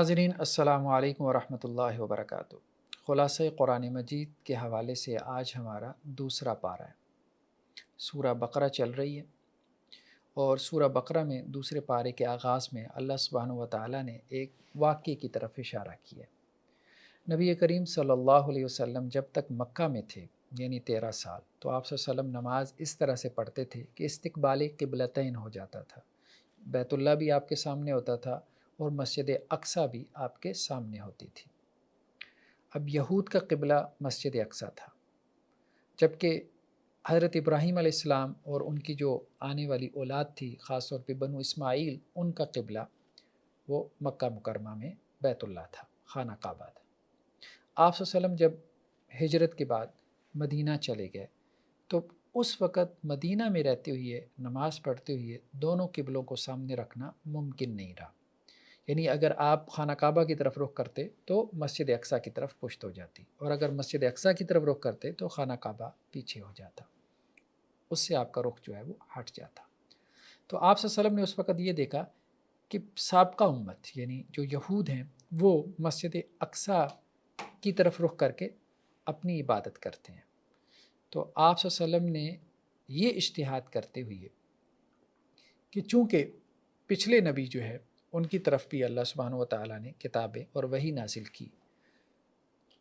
ناظرین السلام علیکم ورحمۃ اللہ وبرکاتہ۔ خلاصہ قرآن مجید کے حوالے سے آج ہمارا دوسرا پارہ ہے۔ سورہ بقرہ چل رہی ہے اور سورہ بقرہ میں دوسرے پارے کے آغاز میں اللہ سبحانہ و تعالیٰ نے ایک واقعے کی طرف اشارہ کیا ہے۔ نبی کریم صلی اللہ علیہ وسلم جب تک مکہ میں تھے یعنی 13 سال، تو آپ صلی اللہ علیہ وسلم نماز اس طرح سے پڑھتے تھے کہ استقبال قبلتین ہو جاتا تھا۔ بیت اللہ بھی آپ کے سامنے ہوتا تھا اور مسجد اقصیٰ بھی آپ کے سامنے ہوتی تھی۔ اب یہود کا قبلہ مسجد اقصیٰ تھا، جبکہ حضرت ابراہیم علیہ السلام اور ان کی جو آنے والی اولاد تھی، خاص طور پہ بنو اسماعیل، ان کا قبلہ وہ مکہ مکرمہ میں بیت اللہ تھا، خانہ کعبہ تھا۔ آپ صلی اللہ علیہ وسلم جب ہجرت کے بعد مدینہ چلے گئے تو اس وقت مدینہ میں رہتے ہوئے نماز پڑھتے ہوئے دونوں قبلوں کو سامنے رکھنا ممکن نہیں رہا۔ یعنی اگر آپ خانہ کعبہ کی طرف رخ کرتے تو مسجد اقصیٰ کی طرف پشت ہو جاتی، اور اگر مسجد اقصیٰ کی طرف رخ کرتے تو خانہ کعبہ پیچھے ہو جاتا، اس سے آپ کا رخ جو ہے وہ ہٹ جاتا۔ تو آپ صلی اللہ علیہ وسلم نے اس وقت یہ دیکھا کہ سابقہ امت یعنی جو یہود ہیں وہ مسجد اقصیٰ کی طرف رخ کر کے اپنی عبادت کرتے ہیں۔ تو آپ صلی اللہ علیہ وسلم نے یہ اجتہاد کرتے ہوئے کہ چونکہ پچھلے نبی جو ہے ان کی طرف بھی اللہ سبحانہ و تعالیٰ نے کتابیں اور وحی نازل کی،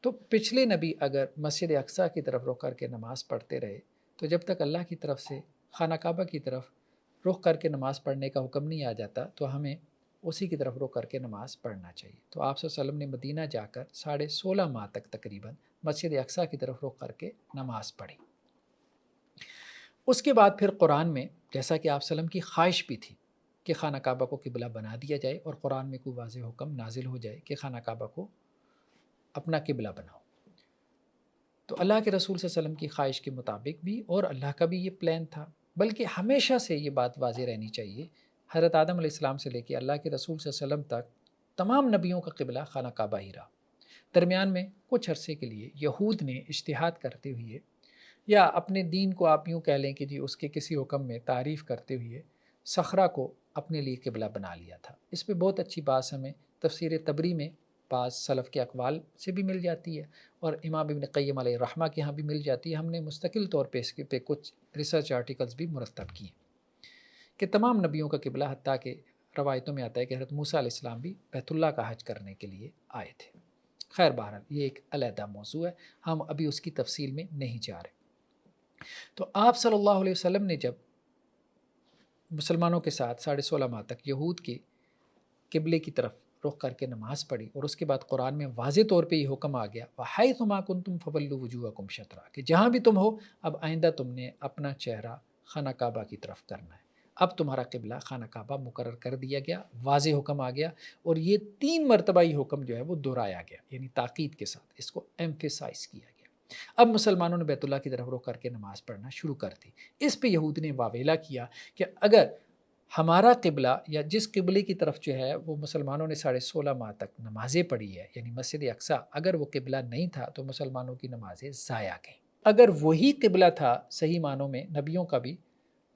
تو پچھلے نبی اگر مسجد اقصیٰ کی طرف رخ کر کے نماز پڑھتے رہے تو جب تک اللہ کی طرف سے خانہ کعبہ کی طرف رخ کر کے نماز پڑھنے کا حکم نہیں آ جاتا تو ہمیں اسی کی طرف رخ کر کے نماز پڑھنا چاہیے۔ تو آپ صلی اللہ علیہ وسلم نے مدینہ جا کر 16.5 ماہ تک تقریباً مسجد اقصیٰ کی طرف رخ کر کے نماز پڑھی۔ اس کے بعد پھر قرآن میں جیسا کہ آپ صلی اللہ علیہ وسلم کی خواہش بھی تھی کہ خانہ کعبہ کو قبلہ بنا دیا جائے، اور قرآن میں کوئی واضح حکم نازل ہو جائے کہ خانہ کعبہ کو اپنا قبلہ بناؤ، تو اللہ کے رسول صلی اللہ علیہ وسلم کی خواہش کے مطابق بھی، اور اللہ کا بھی یہ پلان تھا، بلکہ ہمیشہ سے یہ بات واضح رہنی چاہیے، حضرت آدم علیہ السلام سے لے کے اللہ کے رسول صلی اللہ علیہ وسلم تک تمام نبیوں کا قبلہ خانہ کعبہ ہی رہا۔ درمیان میں کچھ عرصے کے لیے یہود نے اجتہاد کرتے ہوئے، یا اپنے دین کو آپ یوں کہہ لیں کہ جی اس کے کسی حکم میں تعریف کرتے ہوئے صخرہ کو اپنے لیے قبلہ بنا لیا تھا۔ اس پہ بہت اچھی بات ہمیں تفسیر تبری میں بعض سلف کے اقوال سے بھی مل جاتی ہے، اور امام ابن قیم علیہ رحمہ کے ہاں بھی مل جاتی ہے۔ ہم نے مستقل طور پہ اس پہ کچھ ریسرچ آرٹیکلز بھی مرتب کیے کہ تمام نبیوں کا قبلہ، حتیٰ کہ روایتوں میں آتا ہے کہ حضرت موسیٰ علیہ السلام بھی بیت اللہ کا حج کرنے کے لیے آئے تھے۔ خیر بہرحال یہ ایک علیحدہ موضوع ہے، ہم ابھی اس کی تفصیل میں نہیں جا رہے۔ تو آپ صلی اللہ علیہ وسلم نے جب مسلمانوں کے ساتھ 16.5 ماہ تک یہود کے قبلے کی طرف رخ کر کے نماز پڑھی، اور اس کے بعد قرآن میں واضح طور پہ یہ حکم آ گیا وَحَيْثُ مَا كُنْتُمْ فَوَلُّوا وُجُوهَكُمْ شَطْرَهُ، کہ جہاں بھی تم ہو اب آئندہ تم نے اپنا چہرہ خانہ کعبہ کی طرف کرنا ہے۔ اب تمہارا قبلہ خانہ کعبہ مقرر کر دیا گیا، واضح حکم آ گیا، اور یہ 3 مرتبہ یہ حکم جو ہے وہ دہرایا گیا، یعنی تاکید کے ساتھ اس کو ایمفیسائز کیا گیا۔ اب مسلمانوں نے بیت اللہ کی طرف رخ کر کے نماز پڑھنا شروع کر دی۔ اس پہ یہود نے واویلا کیا کہ اگر ہمارا قبلہ یا جس قبلے کی طرف جو ہے وہ مسلمانوں نے 16.5 ماہ تک نمازیں پڑھی ہے، یعنی مسجد اقصیٰ، اگر وہ قبلہ نہیں تھا تو مسلمانوں کی نمازیں ضائع گئیں۔ اگر وہی قبلہ تھا صحیح معنوں میں نبیوں کا بھی،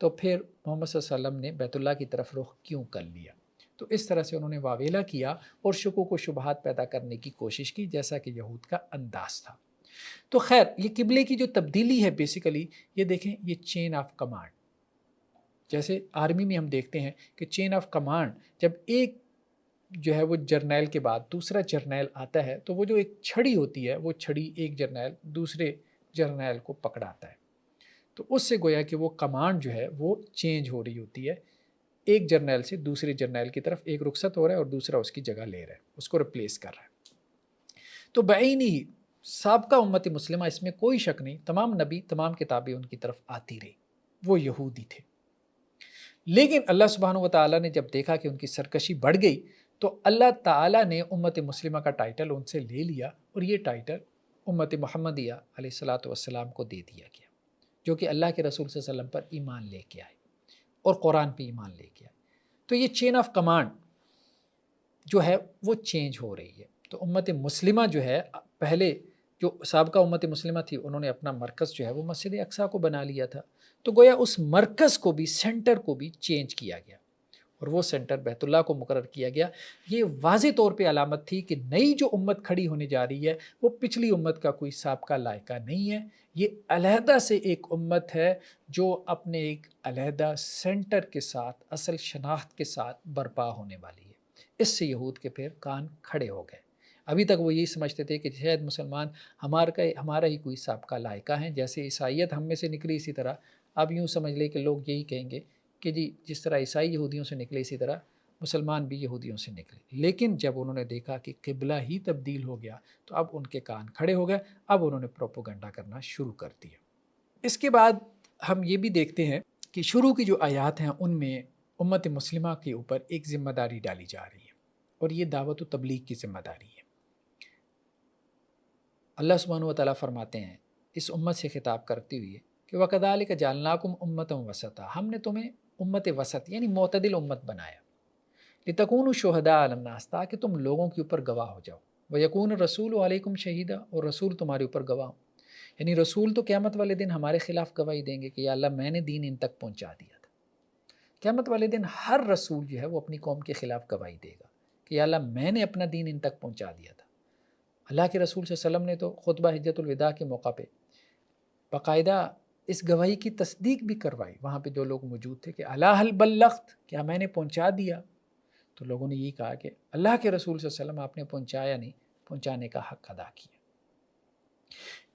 تو پھر محمد صلی اللہ علیہ وسلم نے بیت اللہ کی طرف رخ کیوں کر لیا؟ تو اس طرح سے انہوں نے واویلا کیا اور شکوک و شبہات پیدا کرنے کی کوشش کی، جیسا کہ یہود کا انداز تھا۔ تو خیر یہ قبلے کی جو تبدیلی ہے بیسیکلی یہ دیکھیں، یہ چین آف کمانڈ، جیسے آرمی میں ہم دیکھتے ہیں کہ چین آف کمانڈ، جب ایک جو ہے وہ جرنیل کے بعد دوسرا جرنیل آتا ہے تو وہ جو ایک چھڑی ہوتی ہے وہ چھڑی ایک جرنیل دوسرے جرنیل کو پکڑاتا ہے، تو اس سے گویا کہ وہ کمانڈ جو ہے وہ چینج ہو رہی ہوتی ہے، ایک جرنیل سے دوسرے جرنیل کی طرف ایک رخصت ہو رہا ہے اور دوسرا اس کی جگہ لے رہا ہے، اس کو ریپلیس کر رہا ہے۔ تو بعینی ہی سابقہ امت مسلمہ، اس میں کوئی شک نہیں، تمام نبی تمام کتابیں ان کی طرف آتی رہی، وہ یہودی تھے۔ لیکن اللہ سبحانہ و تعالیٰ نے جب دیکھا کہ ان کی سرکشی بڑھ گئی تو اللہ تعالیٰ نے امت مسلمہ کا ٹائٹل ان سے لے لیا، اور یہ ٹائٹل امت محمدیہ علیہ الصلاۃ والسلام کو دے دیا گیا، جو کہ اللہ کے رسول صلی اللہ علیہ وسلم پر ایمان لے کے آئے اور قرآن پہ ایمان لے کے آئے۔ تو یہ چین آف کمانڈ جو ہے وہ چینج ہو رہی ہے۔ تو امت مسلمہ جو ہے، پہلے جو سابقہ امت مسلمہ تھی انہوں نے اپنا مرکز جو ہے وہ مسجد اقصیٰ کو بنا لیا تھا، تو گویا اس مرکز کو بھی، سینٹر کو بھی چینج کیا گیا، اور وہ سینٹر بیت اللہ کو مقرر کیا گیا۔ یہ واضح طور پہ علامت تھی کہ نئی جو امت کھڑی ہونے جا رہی ہے وہ پچھلی امت کا کوئی سابقہ لائقہ نہیں ہے، یہ علیحدہ سے ایک امت ہے جو اپنے ایک علیحدہ سینٹر کے ساتھ، اصل شناخت کے ساتھ برپا ہونے والی ہے۔ اس سے یہود کے پھر کان کھڑے ہو گئے۔ ابھی تک وہ یہی سمجھتے تھے کہ شاید مسلمان ہمارا ہی کوئی سابقہ لائقہ ہیں، جیسے عیسائیت ہم میں سے نکلی اسی طرح اب یوں سمجھ لے کہ لوگ یہی کہیں گے کہ جی جس طرح عیسائی یہودیوں سے نکلے اسی طرح مسلمان بھی یہودیوں سے نکلے۔ لیکن جب انہوں نے دیکھا کہ قبلہ ہی تبدیل ہو گیا تو اب ان کے کان کھڑے ہو گئے، اب انہوں نے پروپیگنڈا کرنا شروع کر دیا۔ اس کے بعد ہم یہ بھی دیکھتے ہیں کہ شروع کی جو آیات ہیں ان میں امت مسلمہ کے اوپر ایک ذمہ داری ڈالی جا رہی ہے، اور یہ دعوت و تبلیغ کی ذمہ داری ہے۔ اللہ سبحانہ و تعالیٰ فرماتے ہیں اس امت سے خطاب کرتے ہوئے کہ وَكَذَلِكَ جَعَلْنَاكُمْ أُمَّةً وَسَطًا، ہم نے تمہیں امت وسط یعنی معتدل امت بنایا، لِتَكُونُوا شُهَدَاءَ عَلَى النَّاسِ، تاکہ تم لوگوں کے اوپر گواہ ہو جاؤ، وَيَكُونَ الرَّسُولُ عَلَيْكُمْ شَهِيدًا، اور رسول تمہارے اوپر گواہ ہو، یعنی رسول تو قیامت والے دن ہمارے خلاف گواہی دیں گے کہ یا اللہ میں نے دین ان تک پہنچا دیا تھا۔ قیامت والے دن ہر رسول جو ہے وہ اپنی قوم کے خلاف گواہی دے گا کہ یا اللہ میں نے اپنا دین ان تک پہنچا دیا تھا۔ اللہ کے رسول صلی اللہ علیہ وسلم نے تو خطبہ حجۃ الوداع کے موقع پہ باقاعدہ اس گواہی کی تصدیق بھی کروائی، وہاں پہ جو لوگ موجود تھے کہ الا هل بلغت، کیا میں نے پہنچا دیا؟ تو لوگوں نے یہی کہا کہ اللہ کے رسول صلی اللہ علیہ وسلم آپ نے پہنچایا نہیں، پہنچانے کا حق ادا کیا۔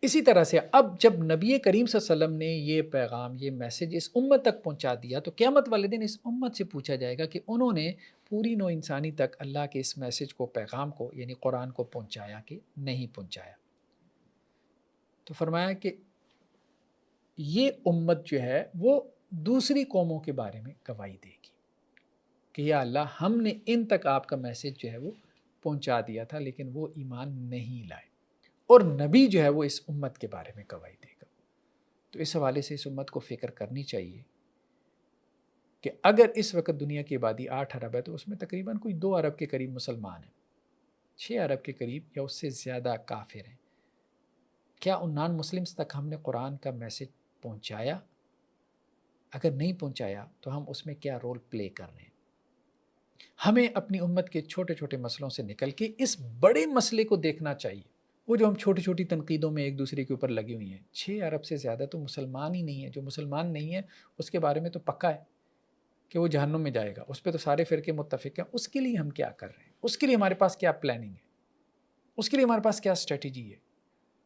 اسی طرح سے اب جب نبی کریم صلی اللہ علیہ وسلم نے یہ پیغام، یہ میسج اس امت تک پہنچا دیا تو قیامت والے دن اس امت سے پوچھا جائے گا کہ انہوں نے پوری نوع انسانی تک اللہ کے اس میسج کو، پیغام کو یعنی قرآن کو پہنچایا کہ نہیں پہنچایا۔ تو فرمایا کہ یہ امت جو ہے وہ دوسری قوموں کے بارے میں گواہی دے گی کہ یا اللہ ہم نے ان تک آپ کا میسج جو ہے وہ پہنچا دیا تھا لیکن وہ ایمان نہیں لائے، اور نبی جو ہے وہ اس امت کے بارے میں گواہی دے گا۔ تو اس حوالے سے اس امت کو فکر کرنی چاہیے کہ اگر اس وقت دنیا کی آبادی 8 ارب ہے تو اس میں تقریباً کوئی 2 ارب کے قریب مسلمان ہیں، 6 ارب کے قریب یا اس سے زیادہ کافر ہیں۔ کیا ان نان مسلمس تک ہم نے قرآن کا میسج پہنچایا؟ اگر نہیں پہنچایا تو ہم اس میں کیا رول پلے کر رہے ہیں؟ ہمیں اپنی امت کے چھوٹے چھوٹے مسئلوں سے نکل کے اس بڑے مسئلے کو دیکھنا چاہیے۔ وہ جو ہم چھوٹی چھوٹی تنقیدوں میں ایک دوسرے کے اوپر لگی ہوئی ہیں، 6 ارب سے زیادہ تو مسلمان ہی نہیں ہے۔ جو مسلمان نہیں ہے اس کے بارے میں تو پکا ہے کہ وہ جہنم میں جائے گا، اس پہ تو سارے فرقے متفق ہیں۔ اس کے لیے ہم کیا کر رہے ہیں؟ اس کے لیے ہمارے پاس کیا پلاننگ ہے؟ اس کے لیے ہمارے پاس کیا اسٹریٹجی ہے؟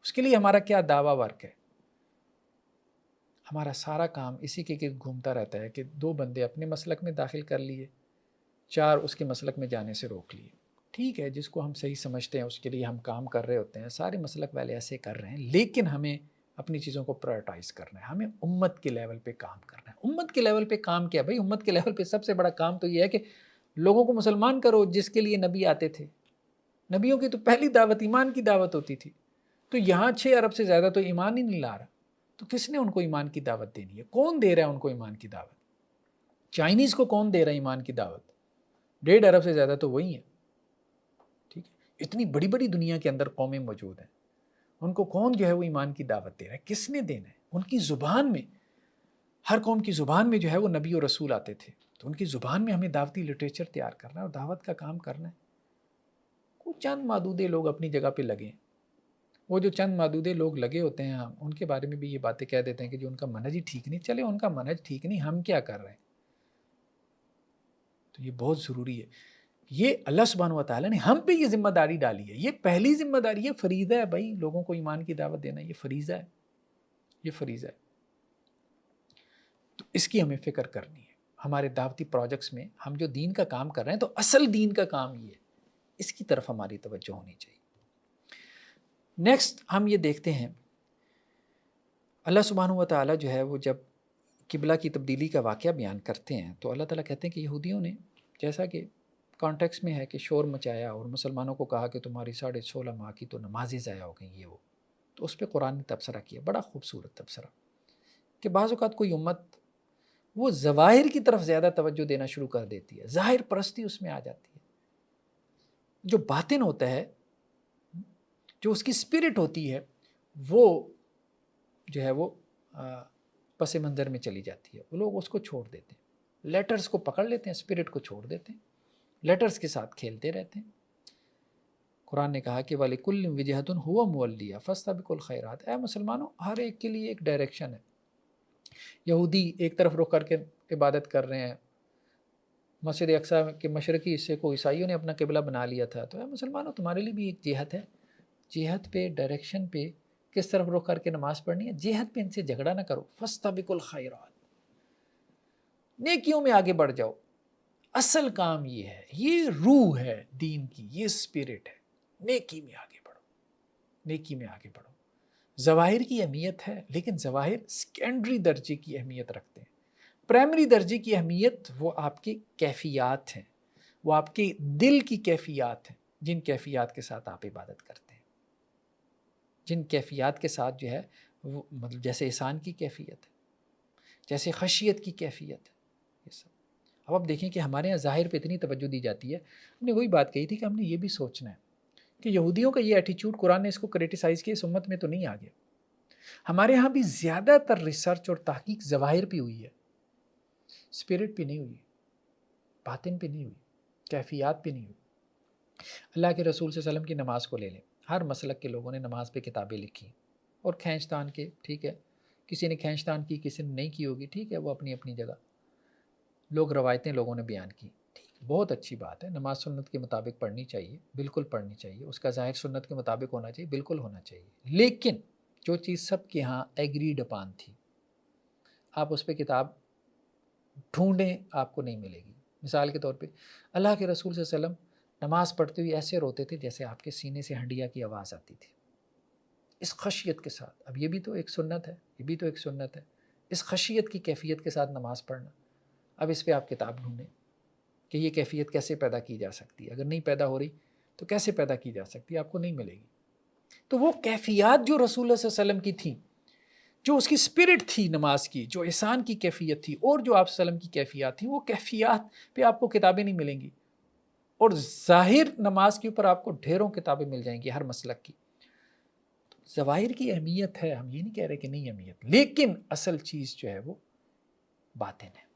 اس کے لیے ہمارا کیا دعویٰ ورک ہے؟ ہمارا سارا کام اسی کے گرد گھومتا رہتا ہے کہ 2 بندے اپنے مسلک میں داخل کر لیے، 4 اس کے مسلک میں جانے سے روک لیے۔ ٹھیک ہے، جس کو ہم صحیح سمجھتے ہیں اس کے لیے ہم کام کر رہے ہوتے ہیں، سارے مسلک والے ایسے کر رہے ہیں، لیکن ہمیں اپنی چیزوں کو پرائرٹائز کرنا ہے، ہمیں امت کے لیول پہ کام کرنا ہے۔ امت کے لیول پہ کام کیا؟ بھائی امت کے لیول پہ سب سے بڑا کام تو یہ ہے کہ لوگوں کو مسلمان کرو، جس کے لیے نبی آتے تھے۔ نبیوں کی تو پہلی دعوت ایمان کی دعوت ہوتی تھی، تو یہاں 6 ارب سے زیادہ تو ایمان ہی نہیں لا رہا، تو کس نے ان کو ایمان کی دعوت دینی ہے؟ کون دے رہا ہے ان کو ایمان کی دعوت؟ چائنیز کو کون دے رہا ہے ایمان کی دعوت؟ 1.5 ارب سے زیادہ تو وہی ہیں۔ ٹھیک ہے، اتنی بڑی بڑی دنیا کے اندر قومیں موجود ہیں، ان کو کون جو ہے وہ ایمان کی دعوت دے رہا ہے؟ کس نے دینا ہے؟ ان کی زبان میں، ہر قوم کی زبان میں جو ہے وہ نبی اور رسول آتے تھے، تو ان کی زبان میں ہمیں دعوتی لٹریچر تیار کرنا ہے اور دعوت کا کام کرنا ہے۔ کچھ چند معدودے لوگ اپنی جگہ پہ لگے ہیں، وہ جو چند معدودے لوگ لگے ہوتے ہیں ہم ان کے بارے میں بھی یہ باتیں کہہ دیتے ہیں کہ جو ان کا منہج ہی ٹھیک نہیں، چلے ان کا منہج ٹھیک نہیں، ہم کیا کر رہے ہیں؟ تو یہ بہت ضروری ہے۔ یہ اللہ سبحانہ و تعالیٰ نے ہم پہ یہ ذمہ داری ڈالی ہے، یہ پہلی ذمہ داری ہے، فریضہ ہے بھائی، لوگوں کو ایمان کی دعوت دینا یہ فریضہ ہے، یہ فریضہ ہے۔ تو اس کی ہمیں فکر کرنی ہے۔ ہمارے دعوتی پروجیکٹس میں ہم جو دین کا کام کر رہے ہیں تو اصل دین کا کام یہ ہے، اس کی طرف ہماری توجہ ہونی چاہیے۔ نیکسٹ ہم یہ دیکھتے ہیں اللہ سبحانہ و تعالیٰ جو ہے وہ جب قبلہ کی تبدیلی کا واقعہ بیان کرتے ہیں تو اللہ تعالیٰ کہتے ہیں کہ یہودیوں نے جیسا کہ کانٹیکس میں ہے کہ شور مچایا اور مسلمانوں کو کہا کہ تمہاری 16.5 ماہ کی تو نمازیں ضائع ہو گئیں، یہ وہ، تو اس پہ قرآن نے تبصرہ کیا، بڑا خوبصورت تبصرہ، کہ بعض اوقات کوئی امت وہ ظواہر کی طرف زیادہ توجہ دینا شروع کر دیتی ہے، ظاہر پرستی اس میں آ جاتی ہے، جو باطن ہوتا ہے، جو اس کی اسپرٹ ہوتی ہے، وہ جو ہے وہ پس منظر میں چلی جاتی ہے، وہ لوگ اس کو چھوڑ دیتے ہیں۔ لیٹرز کو پکڑ لیتے ہیں، اسپرٹ کو چھوڑ دیتے ہیں، لیٹرز کے ساتھ کھیلتے رہتے ہیں۔ قرآن نے کہا کہ وَلِكُلٍّ وِجْهَةٌ هُوَ مُوَلِّيهَا فَاسْتَبِقُوا الْخَيْرَاتِ۔ اے مسلمانوں، ہر ایک کے لیے ایک ڈائریکشن ہے۔ یہودی ایک طرف رخ کر کے عبادت کر رہے ہیں، مسجد اقصیٰ کے مشرقی حصے کو عیسائیوں نے اپنا قبلہ بنا لیا تھا، تو اے مسلمانوں تمہارے لیے بھی ایک جہت ہے، جہت پہ، ڈائریکشن پہ کس طرف رخ کر کے نماز پڑھنی ہے، جہت پہ ان سے جھگڑا نہ کرو، فَاسْتَبِقُوا الْخَيْرَاتِ، نیکیوں میں آگے بڑھ جاؤ۔ اصل کام یہ ہے، یہ روح ہے دین کی، یہ اسپرٹ ہے، نیکی میں آگے بڑھو، نیکی میں آگے بڑھو۔ ظواہر کی اہمیت ہے، لیکن ظواہر سیکنڈری درجے کی اہمیت رکھتے ہیں۔ پرائمری درجے کی اہمیت وہ آپ کی کیفیات ہیں، وہ آپ کے دل کی کیفیات ہیں، جن کیفیات کے ساتھ آپ عبادت کرتے ہیں، جن کیفیات کے ساتھ جو ہے وہ مطلب جیسے احسان کی کیفیت ہے، جیسے خشیت کی کیفیت ہے، یہ سب۔ اب آپ دیکھیں کہ ہمارے یہاں ظاہر پہ اتنی توجہ دی جاتی ہے۔ ہم نے وہی بات کہی تھی کہ ہم نے یہ بھی سوچنا ہے کہ یہودیوں کا یہ ایٹیچیوڈ، قرآن نے اس کو کریٹیسائز کیا، اس امت میں تو نہیں آ گیا۔ ہمارے ہاں بھی زیادہ تر ریسرچ اور تحقیق ظواہر پہ ہوئی ہے، اسپرٹ پہ نہیں ہوئی، باطن پہ نہیں ہوئی، کیفیات پہ نہیں ہوئی۔ اللہ کے رسول صلی اللہ علیہ وسلم کی نماز کو لے لیں، ہر مسلک کے لوگوں نے نماز پہ کتابیں لکھی اور کھینچ تان کے، ٹھیک ہے، کسی نے کھینچ تان کی، کسی نے نہیں کی ہوگی، ٹھیک ہے، وہ اپنی اپنی جگہ، لوگ روایتیں لوگوں نے بیان کی، ٹھیک، بہت اچھی بات ہے، نماز سنت کے مطابق پڑھنی چاہیے، بالکل پڑھنی چاہیے، اس کا ظاہر سنت کے مطابق ہونا چاہیے، بالکل ہونا چاہیے، لیکن جو چیز سب کے ہاں ایگریڈ اپان تھی، آپ اس پہ کتاب ڈھونڈیں آپ کو نہیں ملے گی۔ مثال کے طور پہ اللہ کے رسول صلی اللہ علیہ وسلم نماز پڑھتے ہوئے ایسے روتے تھے جیسے آپ کے سینے سے ہنڈیا کی آواز آتی تھی، اس خشیت کے ساتھ۔ اب یہ بھی تو ایک سنت ہے، یہ بھی تو ایک سنت ہے، اس خشیت کی کیفیت کے ساتھ نماز پڑھنا۔ اب اس پہ آپ کتاب ڈھونڈیں کہ یہ کیفیت کیسے پیدا کی جا سکتی ہے، اگر نہیں پیدا ہو رہی تو کیسے پیدا کی جا سکتی ہے، آپ کو نہیں ملے گی۔ تو وہ کیفیات جو رسول اللہ صلی اللہ علیہ وسلم کی تھیں، جو اس کی اسپرٹ تھی نماز کی، جو احسان کی کیفیت تھی، اور جو آپ صلی اللہ علیہ وسلم کی کیفیات تھیں، وہ کیفیات پہ آپ کو کتابیں نہیں ملیں گی، اور ظاہر نماز کے اوپر آپ کو ڈھیروں کتابیں مل جائیں گی ہر مسلک کی۔ ظواہر کی اہمیت ہے، ہم یہ نہیں کہہ رہے کہ نہیں اہمیت، لیکن اصل چیز جو ہے وہ باطن ہے،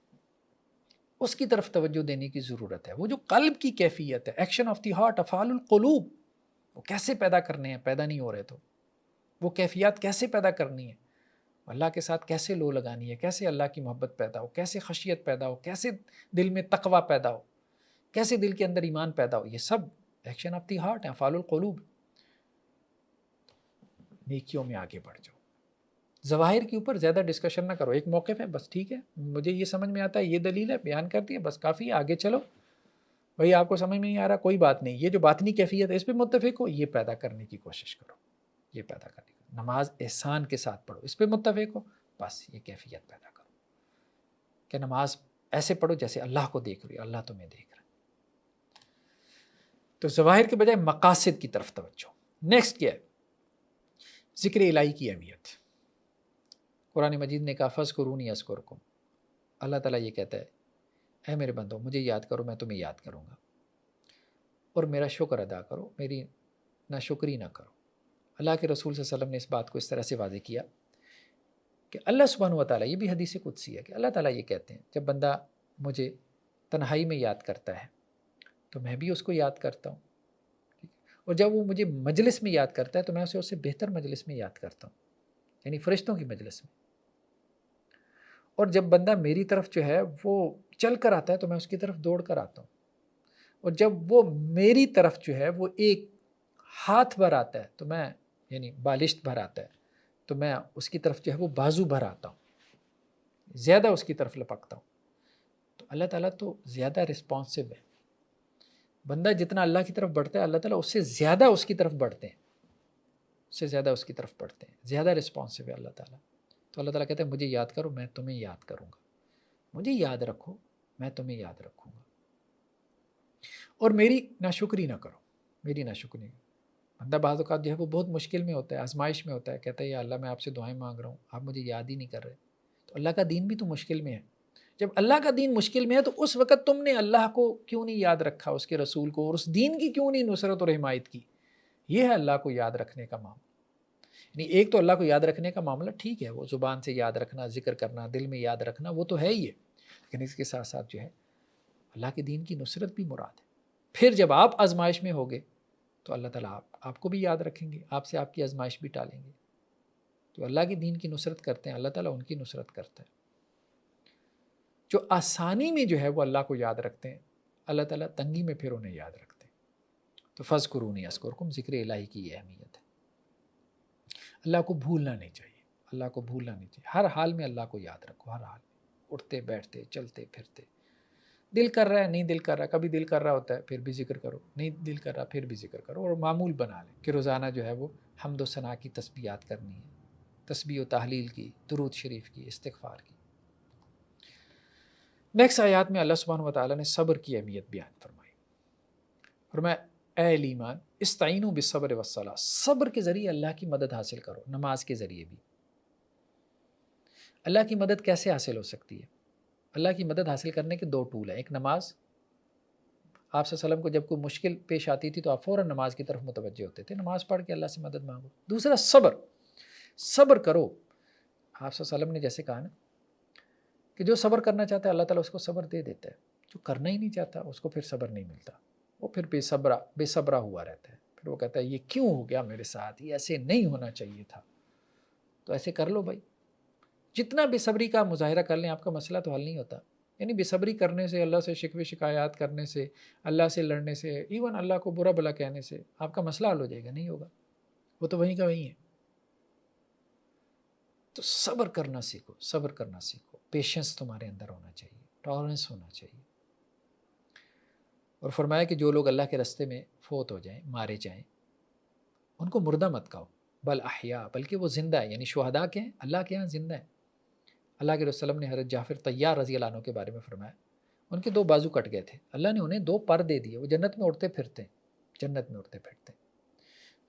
اس کی طرف توجہ دینے کی ضرورت ہے۔ وہ جو قلب کی کیفیت ہے، ایکشن آف دی ہارٹ، افعال القلوب، وہ کیسے پیدا کرنے ہیں، پیدا نہیں ہو رہے تو وہ کیفیات کیسے پیدا کرنی ہے، اللہ کے ساتھ کیسے لو لگانی ہے، کیسے اللہ کی محبت پیدا ہو، کیسے خشیت پیدا ہو، کیسے دل میں تقوی پیدا ہو، کیسے دل کے اندر ایمان پیدا ہو، یہ سب ایکشن آف دی ہارٹ ہیں، افعال القلوب۔ نیکیوں میں آگے بڑھ جاؤ، ظواہر کے اوپر زیادہ ڈسکشن نہ کرو، ایک موقف ہے بس، ٹھیک ہے، مجھے یہ سمجھ میں آتا ہے، یہ دلیل ہے، بیان کر دیا، بس کافی ہے، آگے چلو۔ بھئی آپ کو سمجھ میں نہیں آ رہا، کوئی بات نہیں، یہ جو باطنی کیفیت ہے اس پہ متفق ہو، یہ پیدا کرنے کی کوشش کرو، یہ پیدا کرنے کی، نماز احسان کے ساتھ پڑھو، اس پہ متفق ہو، بس یہ کیفیت پیدا کرو کہ نماز ایسے پڑھو جیسے اللہ کو دیکھ رہی، اللہ تمہیں دیکھ رہا ہے۔ تو ظواہر کے بجائے مقاصد کی طرف توجہ۔ نیکسٹ کیا ہے؟ ذکر الہی کی اہمیت۔ قرآن مجید نے کہا فَاذْكُرُونِی اذْكُرْکُم، اللہ تعالیٰ یہ کہتا ہے اے میرے بندو مجھے یاد کرو، میں تمہیں یاد کروں گا، اور میرا شکر ادا کرو، میری ناشکری نہ کرو۔ اللہ کے رسول صلی اللہ علیہ وسلم نے اس بات کو اس طرح سے واضح کیا کہ اللہ سبحانہ و تعالیٰ، یہ بھی حدیث قدسی ہے کہ اللہ تعالیٰ یہ کہتے ہیں جب بندہ مجھے تنہائی میں یاد کرتا ہے تو میں بھی اس کو یاد کرتا ہوں، اور جب وہ مجھے مجلس میں یاد کرتا ہے تو میں اسے اس سے بہتر مجلس میں یاد کرتا ہوں، یعنی فرشتوں کی مجلس میں۔ اور جب بندہ میری طرف جو ہے وہ چل کر آتا ہے تو میں اس کی طرف دوڑ کر آتا ہوں، اور جب وہ میری طرف جو ہے وہ ایک ہاتھ بھر آتا ہے تو میں، یعنی بالشت بھر آتا ہے تو میں اس کی طرف جو ہے وہ بازو بھر آتا ہوں، زیادہ اس کی طرف لپکتا ہوں۔ تو اللہ تعالیٰ تو زیادہ رسپانسو ہے، بندہ جتنا اللہ کی طرف بڑھتا ہے اللہ تعالیٰ اس سے زیادہ اس کی طرف بڑھتے ہیں، اس سے زیادہ اس کی طرف بڑھتے ہیں، زیادہ رسپانسو ہے اللہ تعالیٰ۔ تو اللہ تعالیٰ کہتے ہیں مجھے یاد کرو، میں تمہیں یاد کروں گا، مجھے یاد رکھو، میں تمہیں یاد رکھوں گا، اور میری ناشکری نہ کرو، میری ناشکری۔ بندہ بعض اوقات جو ہے وہ بہت مشکل میں ہوتا ہے، آزمائش میں ہوتا ہے، کہتا ہے یا اللہ میں آپ سے دعائیں مانگ رہا ہوں، آپ مجھے یاد ہی نہیں کر رہے۔ تو اللہ کا دین بھی تو مشکل میں ہے، جب اللہ کا دین مشکل میں ہے تو اس وقت تم نے اللہ کو کیوں نہیں یاد رکھا، اس کے رسول کو، اور اس دین کی کیوں نہیں نصرت اور حمایت کی؟ یہ ہے اللہ کو یاد رکھنے کا معاملہ۔ یعنی ایک تو اللہ کو یاد رکھنے کا معاملہ ٹھیک ہے، وہ زبان سے یاد رکھنا، ذکر کرنا، دل میں یاد رکھنا، وہ تو ہے ہی ہے، لیکن اس کے ساتھ ساتھ جو ہے اللہ کے دین کی نصرت بھی مراد ہے. پھر جب آپ آزمائش میں ہوگے تو اللہ تعالیٰ آپ کو بھی یاد رکھیں گے، آپ سے آپ کی آزمائش بھی ٹالیں گے. جو اللہ کے دین کی نصرت کرتے ہیں اللہ تعالیٰ ان کی نصرت کرتا ہے. جو آسانی میں جو ہے وہ اللہ کو یاد رکھتے ہیں اللہ تعالیٰ تنگی میں پھر انہیں یاد رکھتے ہیں. تو فَاذْكُرُونِی اذْکُرْکُم، ذکر الہی کی یہ اہمیت ہے. اللہ کو بھولنا نہیں چاہیے، اللہ کو بھولنا نہیں چاہیے. ہر حال میں اللہ کو یاد رکھو، ہر حال میں، اٹھتے بیٹھتے چلتے پھرتے. دل کر رہا ہے نہیں دل کر رہا، کبھی دل کر رہا ہوتا ہے پھر بھی ذکر کرو، نہیں دل کر رہا پھر بھی ذکر کرو. اور معمول بنا لیں کہ روزانہ جو ہے وہ حمد و ثنا کی تسبیحات کرنی ہے، تسبیح و تحلیل کی، درود شریف کی، استغفار کی. نیکسٹ آیات میں اللہ سبحانہ و تعالیٰ نے صبر کی اہمیت بیان فرمائی. فرمایا اے اہل ایمان استعینوا بالصبر والصلاۃ، صبر کے ذریعے اللہ کی مدد حاصل کرو، نماز کے ذریعے بھی. اللہ کی مدد کیسے حاصل ہو سکتی ہے؟ اللہ کی مدد حاصل کرنے کے دو ٹول ہیں. ایک نماز، آپ صلی اللہ علیہ وسلم کو جب کوئی مشکل پیش آتی تھی تو آپ فوراً نماز کی طرف متوجہ ہوتے تھے، نماز پڑھ کے اللہ سے مدد مانگو. دوسرا صبر، صبر کرو. آپ صلی اللہ علیہ وسلم نے جیسے کہا نا کہ جو صبر کرنا چاہتا ہے اللہ تعالیٰ اس کو صبر دے دیتا ہے، جو کرنا ہی نہیں چاہتا اس کو پھر صبر نہیں ملتا، وہ پھر بے صبرا ہوا رہتا ہے. پھر وہ کہتا ہے یہ کیوں ہو گیا میرے ساتھ، یہ ایسے نہیں ہونا چاہیے تھا. تو ایسے کر لو بھائی، جتنا بے صبری کا مظاہرہ کر لیں آپ کا مسئلہ تو حل نہیں ہوتا. یعنی بے صبری کرنے سے، اللہ سے شکوے شکایات کرنے سے، اللہ سے لڑنے سے، ایون اللہ کو برا بھلا کہنے سے آپ کا مسئلہ حل ہو جائے گا؟ نہیں ہوگا، وہ تو وہیں کا وہیں ہے. تو صبر کرنا سیکھو، صبر کرنا سیکھو. پیشنس تمہارے اندر ہونا چاہیے، ٹالرنس ہونا چاہیے. اور فرمایا کہ جو لوگ اللہ کے راستے میں فوت ہو جائیں، مارے جائیں، ان کو مردہ مت کہو، بل احیاء، بلکہ وہ زندہ ہے. یعنی شہداء کے ہیں، اللہ کے ہاں زندہ ہیں. اللہ کے رسول نے حضرت جعفر طیار رضی اللہ عنہ کے بارے میں فرمایا ان کے 2 بازو کٹ گئے تھے، اللہ نے انہیں 2 پر دے دیے، وہ جنت میں اڑتے پھرتے ہیں، جنت میں اڑتے پھرتے ہیں.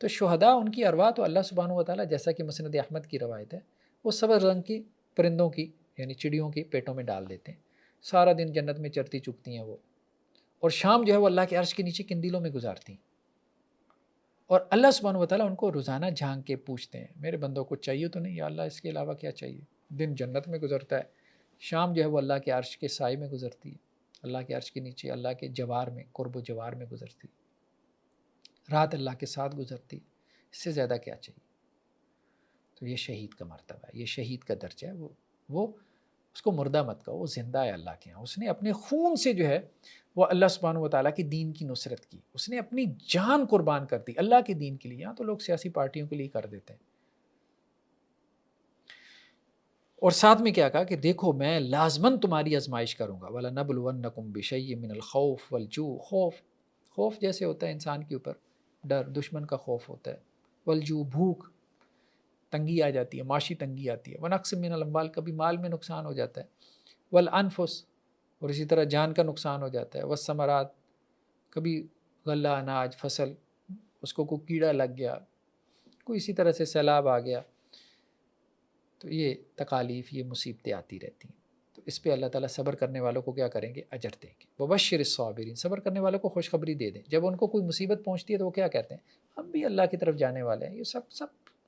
تو شہداء ان کی ارواح تو اللہ سبحانہ و تعالیٰ، جیسا کہ مسند احمد کی روایت ہے، وہ سبز رنگ کی پرندوں کی یعنی چڑیوں کی پیٹوں میں ڈال دیتے ہیں. سارا دن جنت میں چرتی چکتی ہیں وہ، اور شام جو ہے وہ اللہ کے عرش کے نیچے قندیلوں میں گزارتی ہیں. اور اللہ سبحانہ و تعالیٰ ان کو روزانہ جھانک کے پوچھتے ہیں میرے بندوں کو چاہیے تو نہیں یا اللہ، اس کے علاوہ کیا چاہیے؟ دن جنت میں گزرتا ہے، شام جو ہے وہ اللہ کے عرش کے سائے میں گزرتی ہے، اللہ کے عرش کے نیچے اللہ کے جوار میں، قرب و جوار میں گزرتی ہے، رات اللہ کے ساتھ گزرتی ہے. اس سے زیادہ کیا چاہیے؟ تو یہ شہید کا مرتبہ ہے، یہ شہید کا درجہ ہے. وہ اس کو مردہ مت کہو، وہ زندہ ہے اللہ کے ہاں. اس نے اپنے خون سے جو ہے وہ اللہ سبحانہ و تعالیٰ کے دین کی نصرت کی، اس نے اپنی جان قربان کر دی اللہ کے دین کے لیے. یہاں تو لوگ سیاسی پارٹیوں کے لیے کر دیتے ہیں. اور ساتھ میں کیا کہا کہ دیکھو میں لازماً تمہاری آزمائش کروں گا، وَلَنَبْلُوَنَّكُمْ بِشَيْءٍ مِّنَ الْخَوْفِ وَالْجُوعِ. خوف جیسے ہوتا ہے انسان کے اوپر، ڈر، دشمن کا خوف ہوتا ہے. والجوع، بھوک، تنگی آ جاتی ہے، معاشی تنگی آتی ہے. وَنَقْصٍ مِّنَ الْأَمْوَالِ، کبھی مال میں نقصان ہو جاتا ہے. والانفس، اور اسی طرح جان کا نقصان ہو جاتا ہے. والثمرات، کبھی غلہ، اناج، فصل، اس کو کوئی کیڑا لگ گیا، کوئی اسی طرح سے سیلاب آ گیا. تو یہ تکالیف، یہ مصیبتیں آتی رہتی ہیں. تو اس پہ اللہ تعالیٰ صبر کرنے والوں کو کیا کریں گے؟ اجر دیں گے. وبشر الصابرین، صبر کرنے والوں کو خوشخبری دے دیں. جب ان کو کوئی مصیبت پہنچتی ہے تو وہ کیا کہتے ہیں؟ ہم بھی اللہ کی طرف جانے والے ہیں، یہ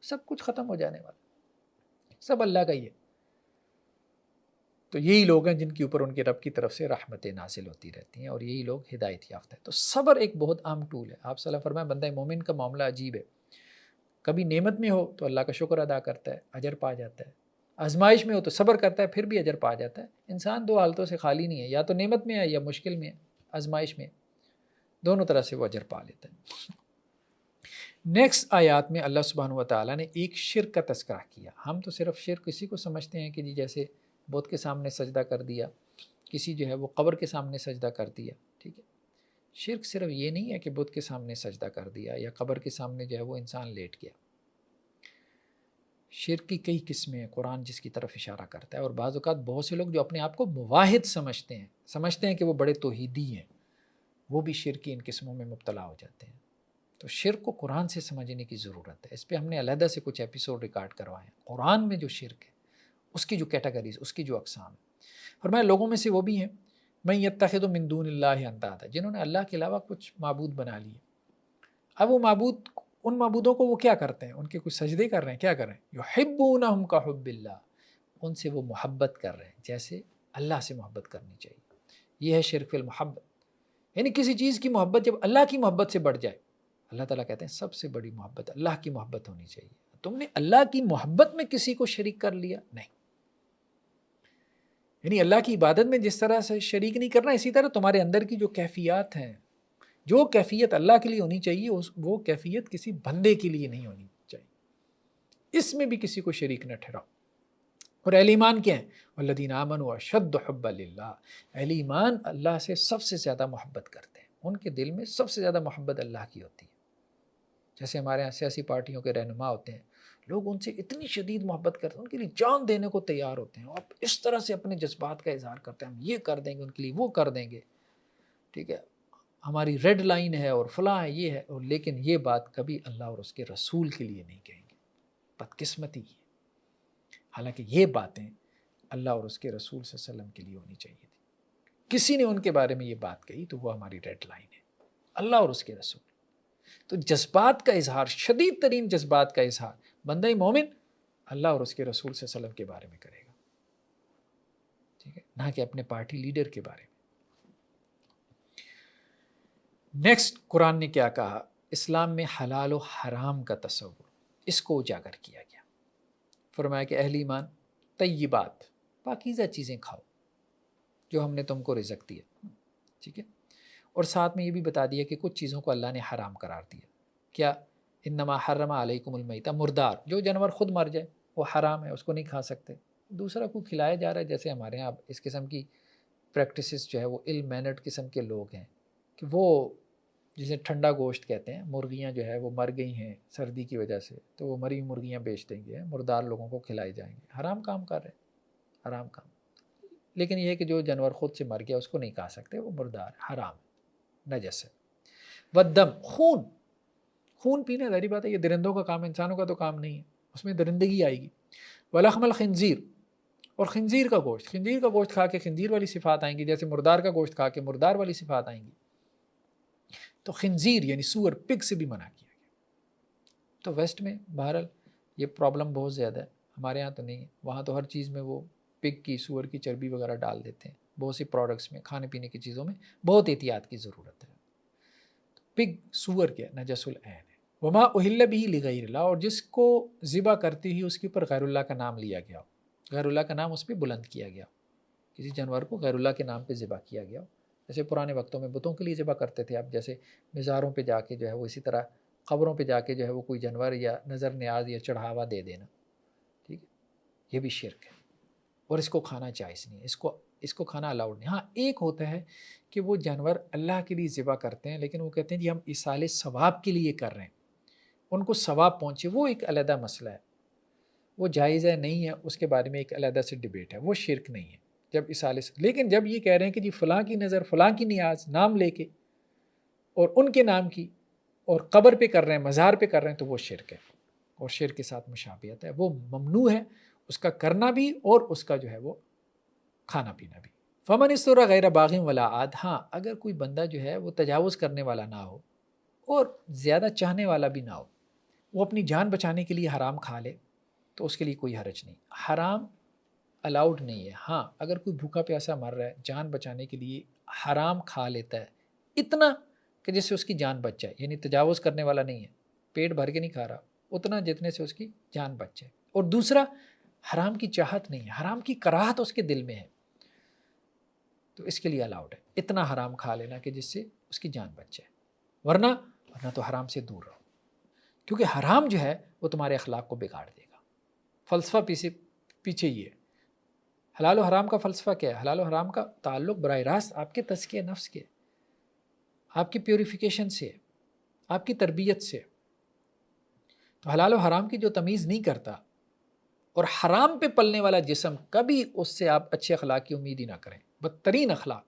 سب کچھ ختم ہو جانے والا، سب اللہ کا ہی ہے. تو یہی لوگ ہیں جن کے اوپر ان کے رب کی طرف سے رحمتیں نازل ہوتی رہتی ہیں، اور یہی لوگ ہدایت یافتہ ہیں. تو صبر ایک بہت عام ٹول ہے. آپ صلی اللہ علیہ وسلم فرمائیں بندہ مومن کا معاملہ عجیب ہے، کبھی نعمت میں ہو تو اللہ کا شکر ادا کرتا ہے، اجر پا جاتا ہے. آزمائش میں ہو تو صبر کرتا ہے، پھر بھی اجر پا جاتا ہے. انسان 2 حالتوں سے خالی نہیں ہے، یا تو نعمت میں ہے یا مشکل میں ہے، آزمائش میں، دونوں طرح سے وہ اجر پا لیتا ہے. نیکسٹ آیات میں اللہ سبحانہ و تعالیٰ نے ایک شرک کا تذکرہ کیا. ہم تو صرف شرک کسی کو سمجھتے ہیں کہ جی جیسے بت کے سامنے سجدہ کر دیا، کسی جو ہے وہ قبر کے سامنے سجدہ کر دیا، ٹھیک ہے. شرک صرف یہ نہیں ہے کہ بت کے سامنے سجدہ کر دیا یا قبر کے سامنے جو ہے وہ انسان لیٹ گیا. شرک کی کئی قسمیں ہیں، قرآن جس کی طرف اشارہ کرتا ہے. اور بعض اوقات بہت سے لوگ جو اپنے آپ کو مواحد سمجھتے ہیں کہ وہ بڑے توحیدی ہیں، وہ بھی شرک کی ان قسموں میں مبتلا ہو جاتے ہیں. تو شرک کو قرآن سے سمجھنے کی ضرورت ہے. اس پہ ہم نے علیحدہ سے کچھ ایپیسوڈ ریکارڈ کروائے ہیں. قرآن میں جو شرک ہے، اس کی جو کیٹیگریز، اس کی جو اقسام ہے. فرمایا لوگوں میں سے وہ بھی ہیں من یتخذ من دون اللہ اندادا، جنہوں نے اللہ کے علاوہ کچھ معبود بنا لیے. اب وہ معبود، ان معبودوں کو وہ کیا کرتے ہیں؟ ان کے کچھ سجدے کر رہے ہیں، کیا کر رہے ہیں؟ یحبونہم کحب اللہ، ان سے وہ محبت کر رہے ہیں جیسے اللہ سے محبت کرنی چاہیے. یہ ہے شرک فی المحبت. یعنی کسی چیز کی محبت جب اللہ کی محبت سے بڑھ جائے، اللہ تعالیٰ کہتے ہیں سب سے بڑی محبت اللہ کی محبت ہونی چاہیے. تم نے اللہ کی محبت میں کسی کو شریک کر لیا، نہیں. یعنی اللہ کی عبادت میں جس طرح سے شریک نہیں کرنا، اسی طرح تمہارے اندر کی جو کیفیات ہیں، جو کیفیت اللہ کے لیے ہونی چاہیے وہ کیفیت کسی بندے کے لیے نہیں ہونی چاہیے. اس میں بھی کسی کو شریک نہ ٹھہراؤ. اور اہل ایمان کیا ہیں؟ والذین آمنوا اشد حبا للہ. اہل ایمان اللہ سے سب سے زیادہ محبت کرتے ہیں، ان کے دل میں سب سے زیادہ محبت اللہ کی ہوتی ہے. جیسے ہمارے یہاں سیاسی پارٹیوں کے رہنما ہوتے ہیں، لوگ ان سے اتنی شدید محبت کرتے ہیں، ان کے لیے جان دینے کو تیار ہوتے ہیں، اور اس طرح سے اپنے جذبات کا اظہار کرتے ہیں، ہم یہ کر دیں گے ان کے لیے، وہ کر دیں گے، ٹھیک ہے، ہماری ریڈ لائن ہے اور فلاں ہے، یہ ہے. اور لیکن یہ بات کبھی اللہ اور اس کے رسول کے لیے نہیں کہیں گے. بدقسمتی ہے. حالانکہ یہ باتیں اللہ اور اس کے رسول صلی اللہ علیہ وسلم کے لیے ہونی چاہیے تھی. کسی نے ان کے بارے میں یہ بات کہی تو وہ ہماری ریڈ لائن ہے، اللہ اور اس کے رسول. تو جذبات کا اظہار، شدید ترین جذبات کا اظہار بندہ مومن اللہ اور اس کے رسول صلی اللہ علیہ وسلم کے بارے میں کرے گا، ٹھیک ہے، نہ کہ اپنے پارٹی لیڈر کے بارے میں. نیکسٹ قرآن نے کیا کہا؟ اسلام میں حلال و حرام کا تصور، اس کو اجاگر کیا گیا. فرمایا کہ اہل ایمان طیبات، پاکیزہ چیزیں کھاؤ جو ہم نے تم کو رزق دیا، ٹھیک ہے. اور ساتھ میں یہ بھی بتا دیا کہ کچھ چیزوں کو اللہ نے حرام قرار دیا. کیا؟ انما حرم علیکم المیتہ، مردار جو جانور خود مر جائے وہ حرام ہے، اس کو نہیں کھا سکتے. دوسرا کو کھلایا جا رہا ہے. جیسے ہمارے یہاں اس قسم کی پریکٹسز جو ہے وہ ایل مینڈ قسم کے لوگ ہیں کہ وہ جسے ٹھنڈا گوشت کہتے ہیں، مرغیاں جو ہے وہ مر گئی ہیں سردی کی وجہ سے، تو وہ مری مرغیاں بیچ دیں گے، مردار لوگوں کو کھلائی جائیں گے. حرام کام کر رہے ہیں، حرام کام. لیکن یہ ہے کہ جو جانور خود سے مر گیا اس کو نہیں کھا سکتے، وہ مردار، حرام، نجس ہے. والدم، خون پینا ظاہری بات ہے، یہ درندوں کا کام ہے، انسانوں کا تو کام نہیں ہے، اس میں درندگی آئے گی. ولحم الخنزیر، اور خنزیر کا گوشت کھا کے خنزیر والی صفات آئیں گی، جیسے مردار کا گوشت کھا کے مردار والی صفات آئیں گی. تو خنزیر یعنی سور، پگ سے بھی منع کیا گیا. تو ویسٹ میں بہرحال یہ پرابلم بہت زیادہ ہے، ہمارے ہاں تو نہیں ہے. وہاں تو ہر چیز میں وہ پگ کی، سور کی چربی وغیرہ ڈال دیتے ہیں. بہت سی پروڈکٹس میں، کھانے پینے کی چیزوں میں بہت احتیاط کی ضرورت ہے. پگ، سور کے نجس العین ہے. وما اہل بھی لغیر اللہ، اور جس کو ذبح کرتی ہی اس کے اوپر غیر اللہ کا نام لیا گیا ہو، غیر اللہ کا نام اس پہ بلند کیا گیا ہو، کسی جانور کو غیر اللہ کے نام پہ ذبح کیا گیا ہو. جیسے پرانے وقتوں میں بتوں کے لیے ذبح کرتے تھے، اب جیسے مزاروں پہ جا کے جو ہے وہ اسی طرح قبروں پہ جا کے جو ہے وہ کوئی جانور یا نظر نیاز یا چڑھاوا دے دینا، ٹھیک ہے، یہ بھی شرک ہے اور اس کو کھانا جائز نہیں ہے، اس کو کھانا الاؤڈ نہیں. ہاں ایک ہوتا ہے کہ وہ جانور اللہ کے لیے ذبح کرتے ہیں لیکن وہ کہتے ہیں جی ہم ایصال ثواب کے لیے کر رہے ہیں، ان کو ثواب پہنچے، وہ ایک علیحدہ مسئلہ ہے، وہ جائز ہے نہیں ہے، اس کے بارے میں ایک علیحدہ سے ڈیبیٹ ہے، وہ شرک نہیں ہے جب لیکن جب یہ کہہ رہے ہیں کہ جی فلاں کی نظر، فلاں کی نیاز نام لے کے اور ان کے نام کی اور قبر پہ کر رہے ہیں، مزار پہ کر رہے ہیں، تو وہ شرک ہے اور شرک کے ساتھ مشابہت ہے، وہ ممنوع ہے اس کا کرنا بھی اور اس کا جو ہے وہ کھانا پینا بھی. فمن استر غیر باغ ولا عاد، ہاں اگر کوئی بندہ جو ہے وہ تجاوز کرنے والا نہ ہو اور زیادہ چاہنے والا بھی نہ ہو، وہ اپنی جان بچانے کے لیے حرام کھا لے تو اس کے لیے کوئی حرج نہیں. حرام الاؤڈ نہیں ہے. ہاں اگر کوئی بھوکا پیاسا مر رہا ہے، جان بچانے کے لیے حرام کھا لیتا ہے اتنا کہ جس سے اس کی جان بچ جائے، یعنی تجاوز کرنے والا نہیں ہے، پیٹ بھر کے نہیں کھا رہا، اتنا جتنے سے اس کی جان بچ جائے. اور دوسرا حرام کی چاہت نہیں ہے، حرام کی کراہت اس کے دل میں ہے، تو اس کے لیے الاؤڈ ہے اتنا حرام کھا لینا کہ جس سے اس کی جان بچ جائے. ورنہ تو حرام سے دور رہو، کیونکہ حرام جو ہے وہ تمہارے اخلاق کو بگاڑ دے گا. فلسفہ پیچھے یہ ہے. حلال و حرام کا فلسفہ کیا ہے؟ حلال و حرام کا تعلق براہ راست آپ کے تزکیہ نفس کے، آپ کی پیوریفیکیشن سے، آپ کی تربیت سے. تو حلال و حرام کی جو تمیز نہیں کرتا اور حرام پہ پلنے والا جسم، کبھی اس سے آپ اچھے اخلاق کی امید ہی نہ کریں، بدترین اخلاق.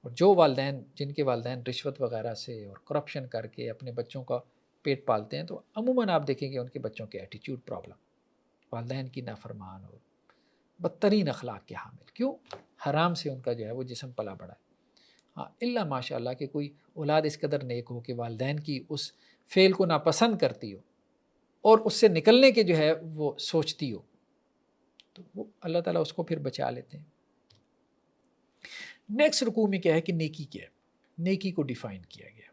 اور جو والدین، جن کے والدین رشوت وغیرہ سے اور کرپشن کر کے اپنے بچوں کا پیٹ پالتے ہیں، تو عموماً آپ دیکھیں گے ان کے بچوں کے ایٹیٹیوڈ پرابلم، والدین کی نافرمان اور بدترین اخلاق کے حامل. کیوں؟ حرام سے ان کا جو ہے وہ جسم پلا بڑا ہے. ہاں اللہ ماشاء اللہ کہ کوئی اولاد اس قدر نیک ہو کہ والدین کی اس فعل کو ناپسند کرتی ہو اور اس سے نکلنے کے جو ہے وہ سوچتی ہو، تو وہ اللہ تعالیٰ اس کو پھر بچا لیتے ہیں. نیکسٹ رکوع میں کیا ہے کہ نیکی کیا ہے، نیکی کو ڈیفائن کیا گیا،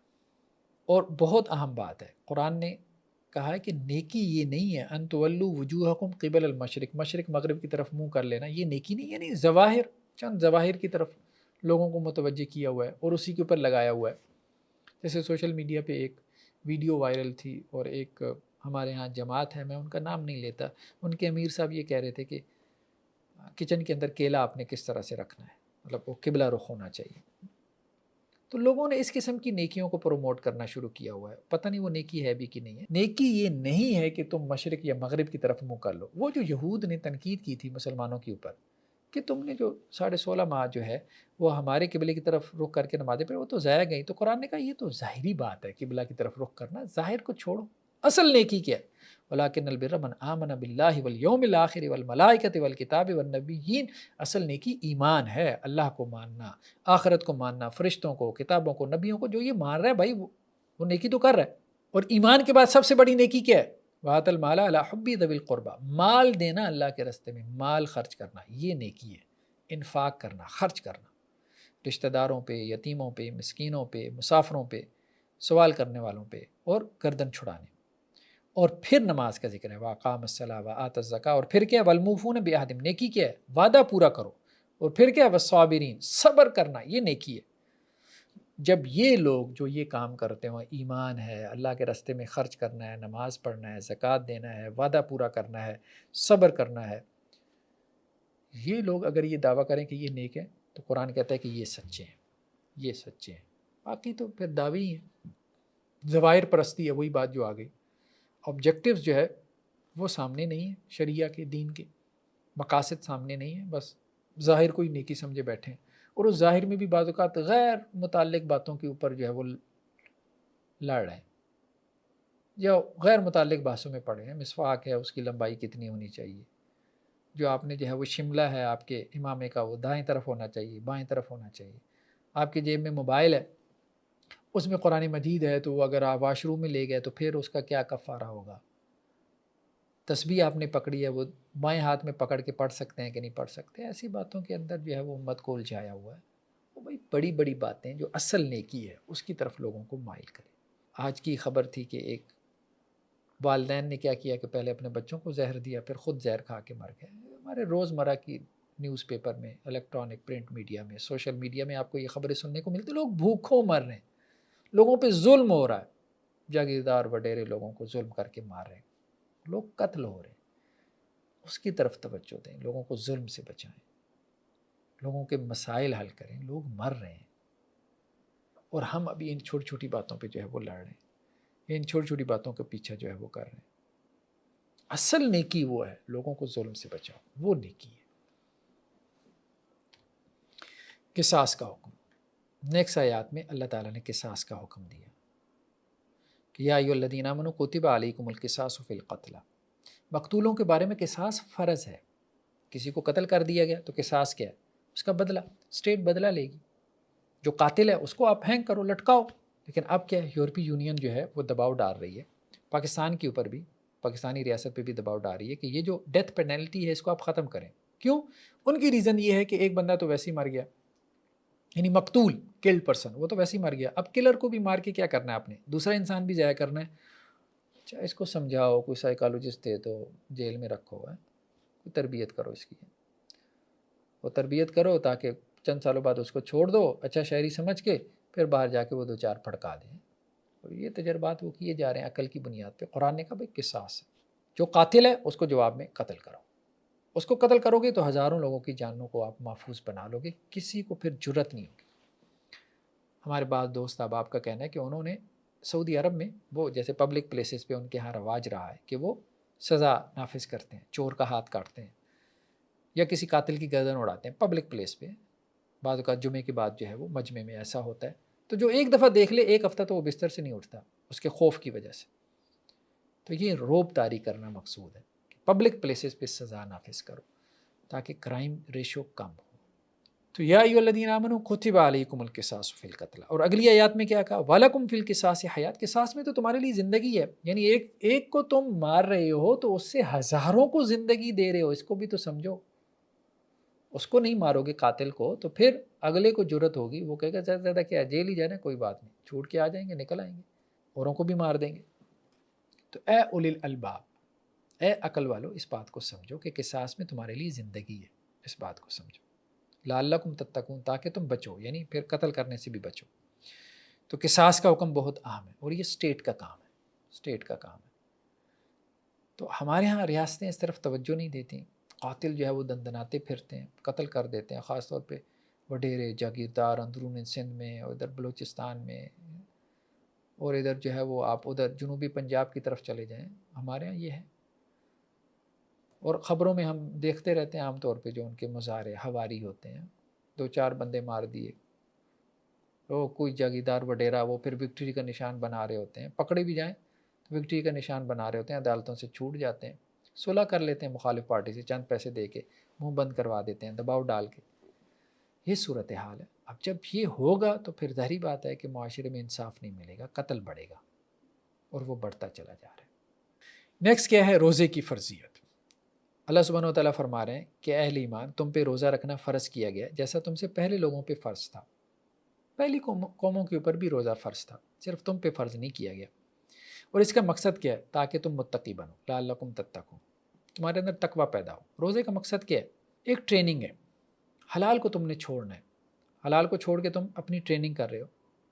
اور بہت اہم بات ہے، قرآن نے کہا ہے کہ نیکی یہ نہیں ہے ان تولوا وجوہکم قبل المشرق، مشرق مغرب کی طرف منہ کر لینا، یہ نیکی نہیں، یعنی ظواہر، چند ظواہر کی طرف لوگوں کو متوجہ کیا ہوا ہے اور اسی کے اوپر لگایا ہوا ہے۔ جیسے سوشل میڈیا پہ ایک ویڈیو وائرل تھی، اور ایک ہمارے ہاں جماعت ہے، میں ان کا نام نہیں لیتا، ان کے امیر صاحب یہ کہہ رہے تھے کہ کچن کے اندر کیلا آپ نے کس طرح سے رکھنا ہے، مطلب وہ قبلہ رخ ہونا چاہیے۔ تو لوگوں نے اس قسم کی نیکیوں کو پروموٹ کرنا شروع کیا ہوا ہے، پتہ نہیں وہ نیکی ہے بھی کہ نہیں ہے۔ نیکی یہ نہیں ہے کہ تم مشرق یا مغرب کی طرف منہ کر لو۔ وہ جو یہود نے تنقید کی تھی مسلمانوں کے اوپر کہ تم نے جو 16.5 ماہ جو ہے وہ ہمارے قبلے کی طرف رخ کر کے نمازیں پڑھی، وہ تو ضائع گئی، تو قرآن نے کہا یہ تو ظاہری بات ہے، قبلہ کی طرف رخ کرنا، ظاہر کو چھوڑو، اصل نیکی کیا ہے؟ وَلَٰكِنَّ الْبِرَّ مَنْ آمَنَ بِاللَّهِ وَالْيَوْمِ الْآخِرِ وَالْمَلَائِكَةِ وَالْكِتَابِ وَالنَّبِيِّينَ۔ اصل نیکی ایمان ہے، اللہ کو ماننا، آخرت کو ماننا، فرشتوں کو، کتابوں کو، نبیوں کو۔ جو یہ مان رہا ہے بھائی وہ نیکی تو کر رہا ہے۔ اور ایمان کے بعد سب سے بڑی نیکی کیا ہے؟ وَآتَ الْمَالَ عَلَىٰ حُبِّ ذَوِي الْقُرْبَىٰ، مال دینا اللہ کے راستے میں، مال خرچ کرنا، یہ نیکی ہے، انفاق کرنا، خرچ کرنا، رشتہ داروں پہ، یتیموں پہ، مسکینوں پہ، مسافروں پہ، سوال کرنے والوں پہ، اور گردن چھڑانے۔ اور پھر نماز کا ذکر ہے، وَأَقَامَ الصَّلَاةَ وَآتَى الزَّكَاةَ، اور پھر کیا ہے؟ وَالْمُوفُونَ بِعَهْدِهِمْ، نیکی کیا ہے؟ وعدہ پورا کرو۔ اور پھر کیا ہے؟ وَالصَّابِرِينَ، صبر کرنا، یہ نیکی ہے۔ جب یہ لوگ جو یہ کام کرتے ہوں، ایمان ہے، اللہ کے راستے میں خرچ کرنا ہے، نماز پڑھنا ہے، زکوٰۃ دینا ہے، وعدہ پورا کرنا ہے، صبر کرنا ہے، یہ لوگ اگر یہ دعویٰ کریں کہ یہ نیک ہے تو قرآن کہتا ہے کہ یہ سچے ہیں، یہ سچے ہیں۔ باقی تو پھر دعوی ہیں، ظواہر پرستی ہے، وہی بات جو آ گئی، آبجیکٹیوز جو ہے وہ سامنے نہیں ہے، شریعہ کے، دین کے مقاصد سامنے نہیں ہیں، بس ظاہر کو ہی نیکی سمجھے بیٹھے ہیں، اور اس ظاہر میں بھی بعض اوقات غیر متعلق باتوں کے اوپر جو ہے وہ لڑ رہے ہیں، یا غیر متعلق بحثوں میں پڑے ہیں۔ مسواک ہے، اس کی لمبائی کتنی ہونی چاہیے، جو آپ نے جو ہے وہ شملہ ہے آپ کے امامے کا، وہ دائیں طرف ہونا چاہیے، بائیں طرف ہونا چاہیے۔ آپ کی جیب میں موبائل ہے، اس میں قرآن مجید ہے، تو اگر آپ واش روم میں لے گئے تو پھر اس کا کیا کفارہ ہوگا؟ تسبیح آپ نے پکڑی ہے، وہ بائیں ہاتھ میں پکڑ کے پڑھ سکتے ہیں کہ نہیں پڑھ سکتے؟ ایسی باتوں کے اندر جو ہے وہ امت کو الجھایا ہوا ہے۔ وہ بھائی بڑی بڑی باتیں جو اصل نیکی ہے اس کی طرف لوگوں کو مائل کرے۔ آج کی خبر تھی کہ ایک والدین نے کیا کیا کہ پہلے اپنے بچوں کو زہر دیا، پھر خود زہر کھا کے مر گئے۔ ہمارے روزمرہ کی نیوز پیپر میں، الیکٹرانک پرنٹ میڈیا میں، سوشل میڈیا میں آپ کو یہ خبریں سننے کو ملتی، لوگ بھوکوں مر رہے ہیں، لوگوں پہ ظلم ہو رہا ہے، جاگیردار وڈیرے لوگوں کو ظلم کر کے مار رہے ہیں، لوگ قتل ہو رہے ہیں۔ اس کی طرف توجہ دیں، لوگوں کو ظلم سے بچائیں، لوگوں کے مسائل حل کریں، لوگ مر رہے ہیں، اور ہم ابھی ان چھوٹی چھوٹی باتوں پہ جو ہے وہ لڑ رہے ہیں، ان چھوٹی چھوٹی باتوں کے پیچھے جو ہے وہ کر رہے ہیں۔ اصل نیکی وہ ہے لوگوں کو ظلم سے بچاؤ، وہ نیکی ہے۔ قصاص کا حکم، نیکسٹ آیات میں اللہ تعالیٰ نے قصاص کا حکم دیا کہ یا ایھا الذین آمنوا کتب علیکم القصاص فی القتلی، مقتولوں کے بارے میں قصاص فرض ہے۔ کسی کو قتل کر دیا گیا تو قصاص کیا ہے؟ اس کا بدلہ، اسٹیٹ بدلہ لے گی۔ جو قاتل ہے اس کو آپ ہینگ کرو، لٹکاؤ۔ لیکن اب کیا ہے، یورپی یونین جو ہے وہ دباؤ ڈال رہی ہے پاکستان کے اوپر بھی، پاکستانی ریاست پہ بھی دباؤ ڈال رہی ہے کہ یہ جو ڈیتھ پینلٹی ہے اس کو آپ ختم کریں۔ کیوں؟ ان کی ریزن یہ ہے کہ ایک بندہ تو ویسے ہی مر گیا، یعنی مقتول، کلڈ پرسن، وہ تو ویسے ہی مر گیا، اب کلر کو بھی مار کے کیا کرنا ہے آپ نے؟ دوسرا انسان بھی ضائع کرنا ہے۔ اچھا اس کو سمجھاؤ، کوئی سائیکالوجسٹ دے تو جیل میں رکھو ہے، کوئی تربیت کرو اس کی، وہ تربیت کرو تاکہ چند سالوں بعد اس کو چھوڑ دو اچھا شہری سمجھ کے، پھر باہر جا کے وہ 2 4 پھڑکا دیں۔ اور یہ تجربات وہ کیے جا رہے ہیں عقل کی بنیاد پہ۔ قرآن نے کہا بھائی قصاص ہے، جو قاتل ہے اس کو جواب میں قتل کرو۔ اس کو قتل کرو گے تو ہزاروں لوگوں کی جانوں کو آپ محفوظ بنا لو گے، کسی کو پھر جرت نہیں ہوگی۔ ہمارے بعض دوست احباب کا کہنا ہے کہ انہوں نے سعودی عرب میں وہ جیسے پبلک پلیسز پہ ان کے ہاں رواج رہا ہے کہ وہ سزا نافذ کرتے ہیں، چور کا ہاتھ کاٹتے ہیں یا کسی قاتل کی گردن اڑاتے ہیں پبلک پلیس پہ۔ بعض اوقات جمعے کے بعد جو ہے وہ مجمع میں ایسا ہوتا ہے، تو جو ایک دفعہ دیکھ لے ایک ہفتہ تو وہ بستر سے نہیں اٹھتا اس کے خوف کی وجہ سے۔ تو یہ روب طاری کرنا مقصود ہے کہ پبلک پلیسز پہ سزا نافذ کرو تاکہ کرائم ریشو کم ہو۔ تو یا ایھا الذین آمنوا کتب علیکم القصاص فی القتلی، اور اگلی آیات میں کیا کہا؟ وَلَکُمْ فِی الْقِصَاصِ حیات، قصاص میں تو تمہارے لیے زندگی ہے، یعنی ایک کو تم مار رہے ہو تو اس سے ہزاروں کو زندگی دے رہے ہو، اس کو بھی تو سمجھو، اس کو نہیں مارو گے قاتل کو تو پھر اگلے کو جرت ہوگی، وہ کہے گا زیادہ زیادہ کیا جیل ہی جانا، کوئی بات نہیں، چھوٹ کے آ جائیں گے، نکل آئیں گے، اوروں کو بھی مار دیں گے۔ تو اے اولی الالباب، اے عقل والو، اس بات کو سمجھو کہ قصاص میں تمہارے لیے زندگی ہے، اس بات کو سمجھو، لعلکم تتقون، تاکہ تم بچو، یعنی پھر قتل کرنے سے بھی بچو۔ تو قصاص کا حکم بہت اہم ہے اور یہ اسٹیٹ کا کام ہے، اسٹیٹ کا کام ہے۔ تو ہمارے ہاں ریاستیں اس طرف توجہ نہیں دیتی، قاتل جو ہے وہ دندناتے پھرتے ہیں، قتل کر دیتے ہیں، خاص طور پہ وڈیرے جاگیردار اندرون سندھ میں اور ادھر بلوچستان میں، اور ادھر جو ہے وہ آپ ادھر جنوبی پنجاب کی طرف چلے جائیں، ہمارے ہاں یہ ہے۔ اور خبروں میں ہم دیکھتے رہتے ہیں عام طور پہ جو ان کے مظاہرے ہواری ہوتے ہیں، 2-4 بندے مار دیے، وہ کوئی جاگیردار وڈیرا وہ پھر وکٹری کا نشان بنا رہے ہوتے ہیں، پکڑے بھی جائیں تو وکٹری کا نشان بنا رہے ہوتے ہیں، عدالتوں سے چھوٹ جاتے ہیں، صلح کر لیتے ہیں مخالف پارٹی سے، چند پیسے دے کے منہ بند کروا دیتے ہیں، دباؤ ڈال کے۔ یہ صورتحال ہے۔ اب جب یہ ہوگا تو پھر ظاہری بات ہے کہ معاشرے میں انصاف نہیں ملے گا، قتل بڑھے گا، اور وہ بڑھتا چلا جا رہا ہے۔ نیکسٹ کیا ہے؟ روزے کی فرضیت۔ اللہ سبحانہ و تعالیٰ فرما رہے ہیں کہ اہل ایمان، تم پہ روزہ رکھنا فرض کیا گیا جیسا تم سے پہلے لوگوں پہ فرض تھا۔ پہلی قوموں کے اوپر بھی روزہ فرض تھا، صرف تم پہ فرض نہیں کیا گیا۔ اور اس کا مقصد کیا ہے؟ تاکہ تم متقی بنو، لعلکم تتقون، تمہارے اندر تقوی پیدا ہو۔ روزے کا مقصد کیا ہے؟ ایک ٹریننگ ہے، حلال کو تم نے چھوڑنا ہے، حلال کو چھوڑ کے تم اپنی ٹریننگ کر رہے ہو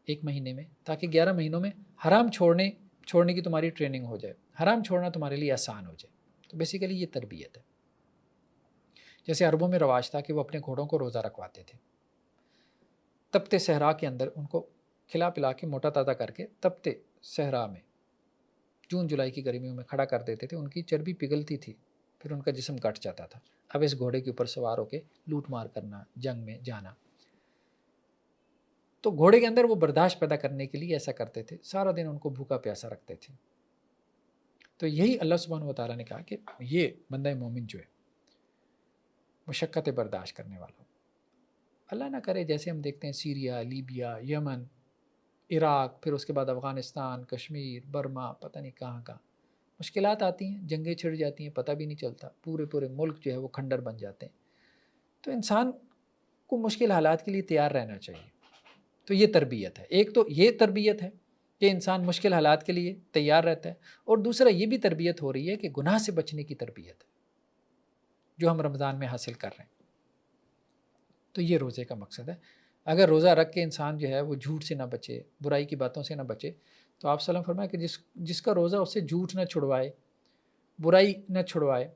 1 مہینے میں، تاکہ 11 مہینوں میں حرام چھوڑنے کی تمہاری ٹریننگ ہو جائے، حرام چھوڑنا تمہارے لیے آسان ہو جائے۔ تو بیسیکلی یہ تربیت ہے۔ جیسے عربوں میں رواج تھا کہ وہ اپنے گھوڑوں کو روزہ رکھواتے تھے، تپتے صحرا کے اندر ان کو کھلا پلا کے موٹا تازہ کر کے تپتے صحرا میں جون جولائی کی گرمیوں میں کھڑا کر دیتے تھے، ان کی چربی پگھلتی تھی، پھر ان کا جسم گٹ جاتا تھا۔ اب اس گھوڑے کے اوپر سوار ہو کے لوٹ مار کرنا، جنگ میں جانا، تو گھوڑے کے اندر وہ برداشت پیدا کرنے کے لیے ایسا کرتے تھے، سارا دن ان کو بھوکا پیاسا رکھتے تھے۔ تو یہی اللہ سبحانہ و تعالیٰ نے کہا کہ یہ بندہ مومن جو ہے مشقت برداشت کرنے والا ہو۔ اللہ نہ کرے جیسے ہم دیکھتے ہیں سیریا، لیبیا، یمن، عراق، پھر اس کے بعد افغانستان، کشمیر، برما، پتہ نہیں کہاں کہاں مشکلات آتی ہیں، جنگیں چھڑ جاتی ہیں، پتہ بھی نہیں چلتا، پورے ملک جو ہے وہ کھنڈر بن جاتے ہیں۔ تو انسان کو مشکل حالات کے لیے تیار رہنا چاہیے۔ تو یہ تربیت ہے، ایک تو یہ تربیت ہے کہ انسان مشکل حالات کے لیے تیار رہتا ہے، اور دوسرا یہ بھی تربیت ہو رہی ہے کہ گناہ سے بچنے کی تربیت ہے جو ہم رمضان میں حاصل کر رہے ہیں۔ تو یہ روزے کا مقصد ہے۔ اگر روزہ رکھ کے انسان جو ہے وہ جھوٹ سے نہ بچے، برائی کی باتوں سے نہ بچے، تو آپ صلی اللہ علیہ وسلم فرمایا کہ جس کا روزہ اس سے جھوٹ نہ چھڑوائے، برائی نہ چھڑوائے،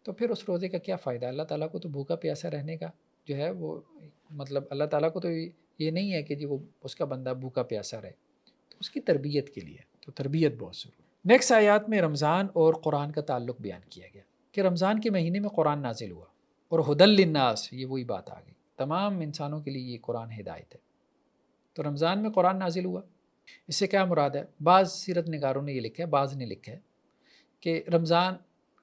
تو پھر اس روزے کا کیا فائدہ؟ اللہ تعالیٰ کو تو بھوکا پیاسا رہنے کا جو ہے وہ مطلب اللہ تعالیٰ کو تو یہ نہیں ہے کہ جی وہ اس کا بندہ بھوکا پیاسا رہے، تو اس کی تربیت کے لیے، تو تربیت بہت ضروری ہے۔ نیکسٹ آیات میں رمضان اور قرآن کا تعلق بیان کیا گیا کہ رمضان کے مہینے میں قرآن نازل ہوا، اور ہدی للناس، یہ وہی بات آ گئی، تمام انسانوں کے لیے یہ قرآن ہدایت ہے۔ تو رمضان میں قرآن نازل ہوا، اس سے کیا مراد ہے؟ بعض سیرت نگاروں نے یہ لکھا ہے، بعض نے لکھا ہے کہ رمضان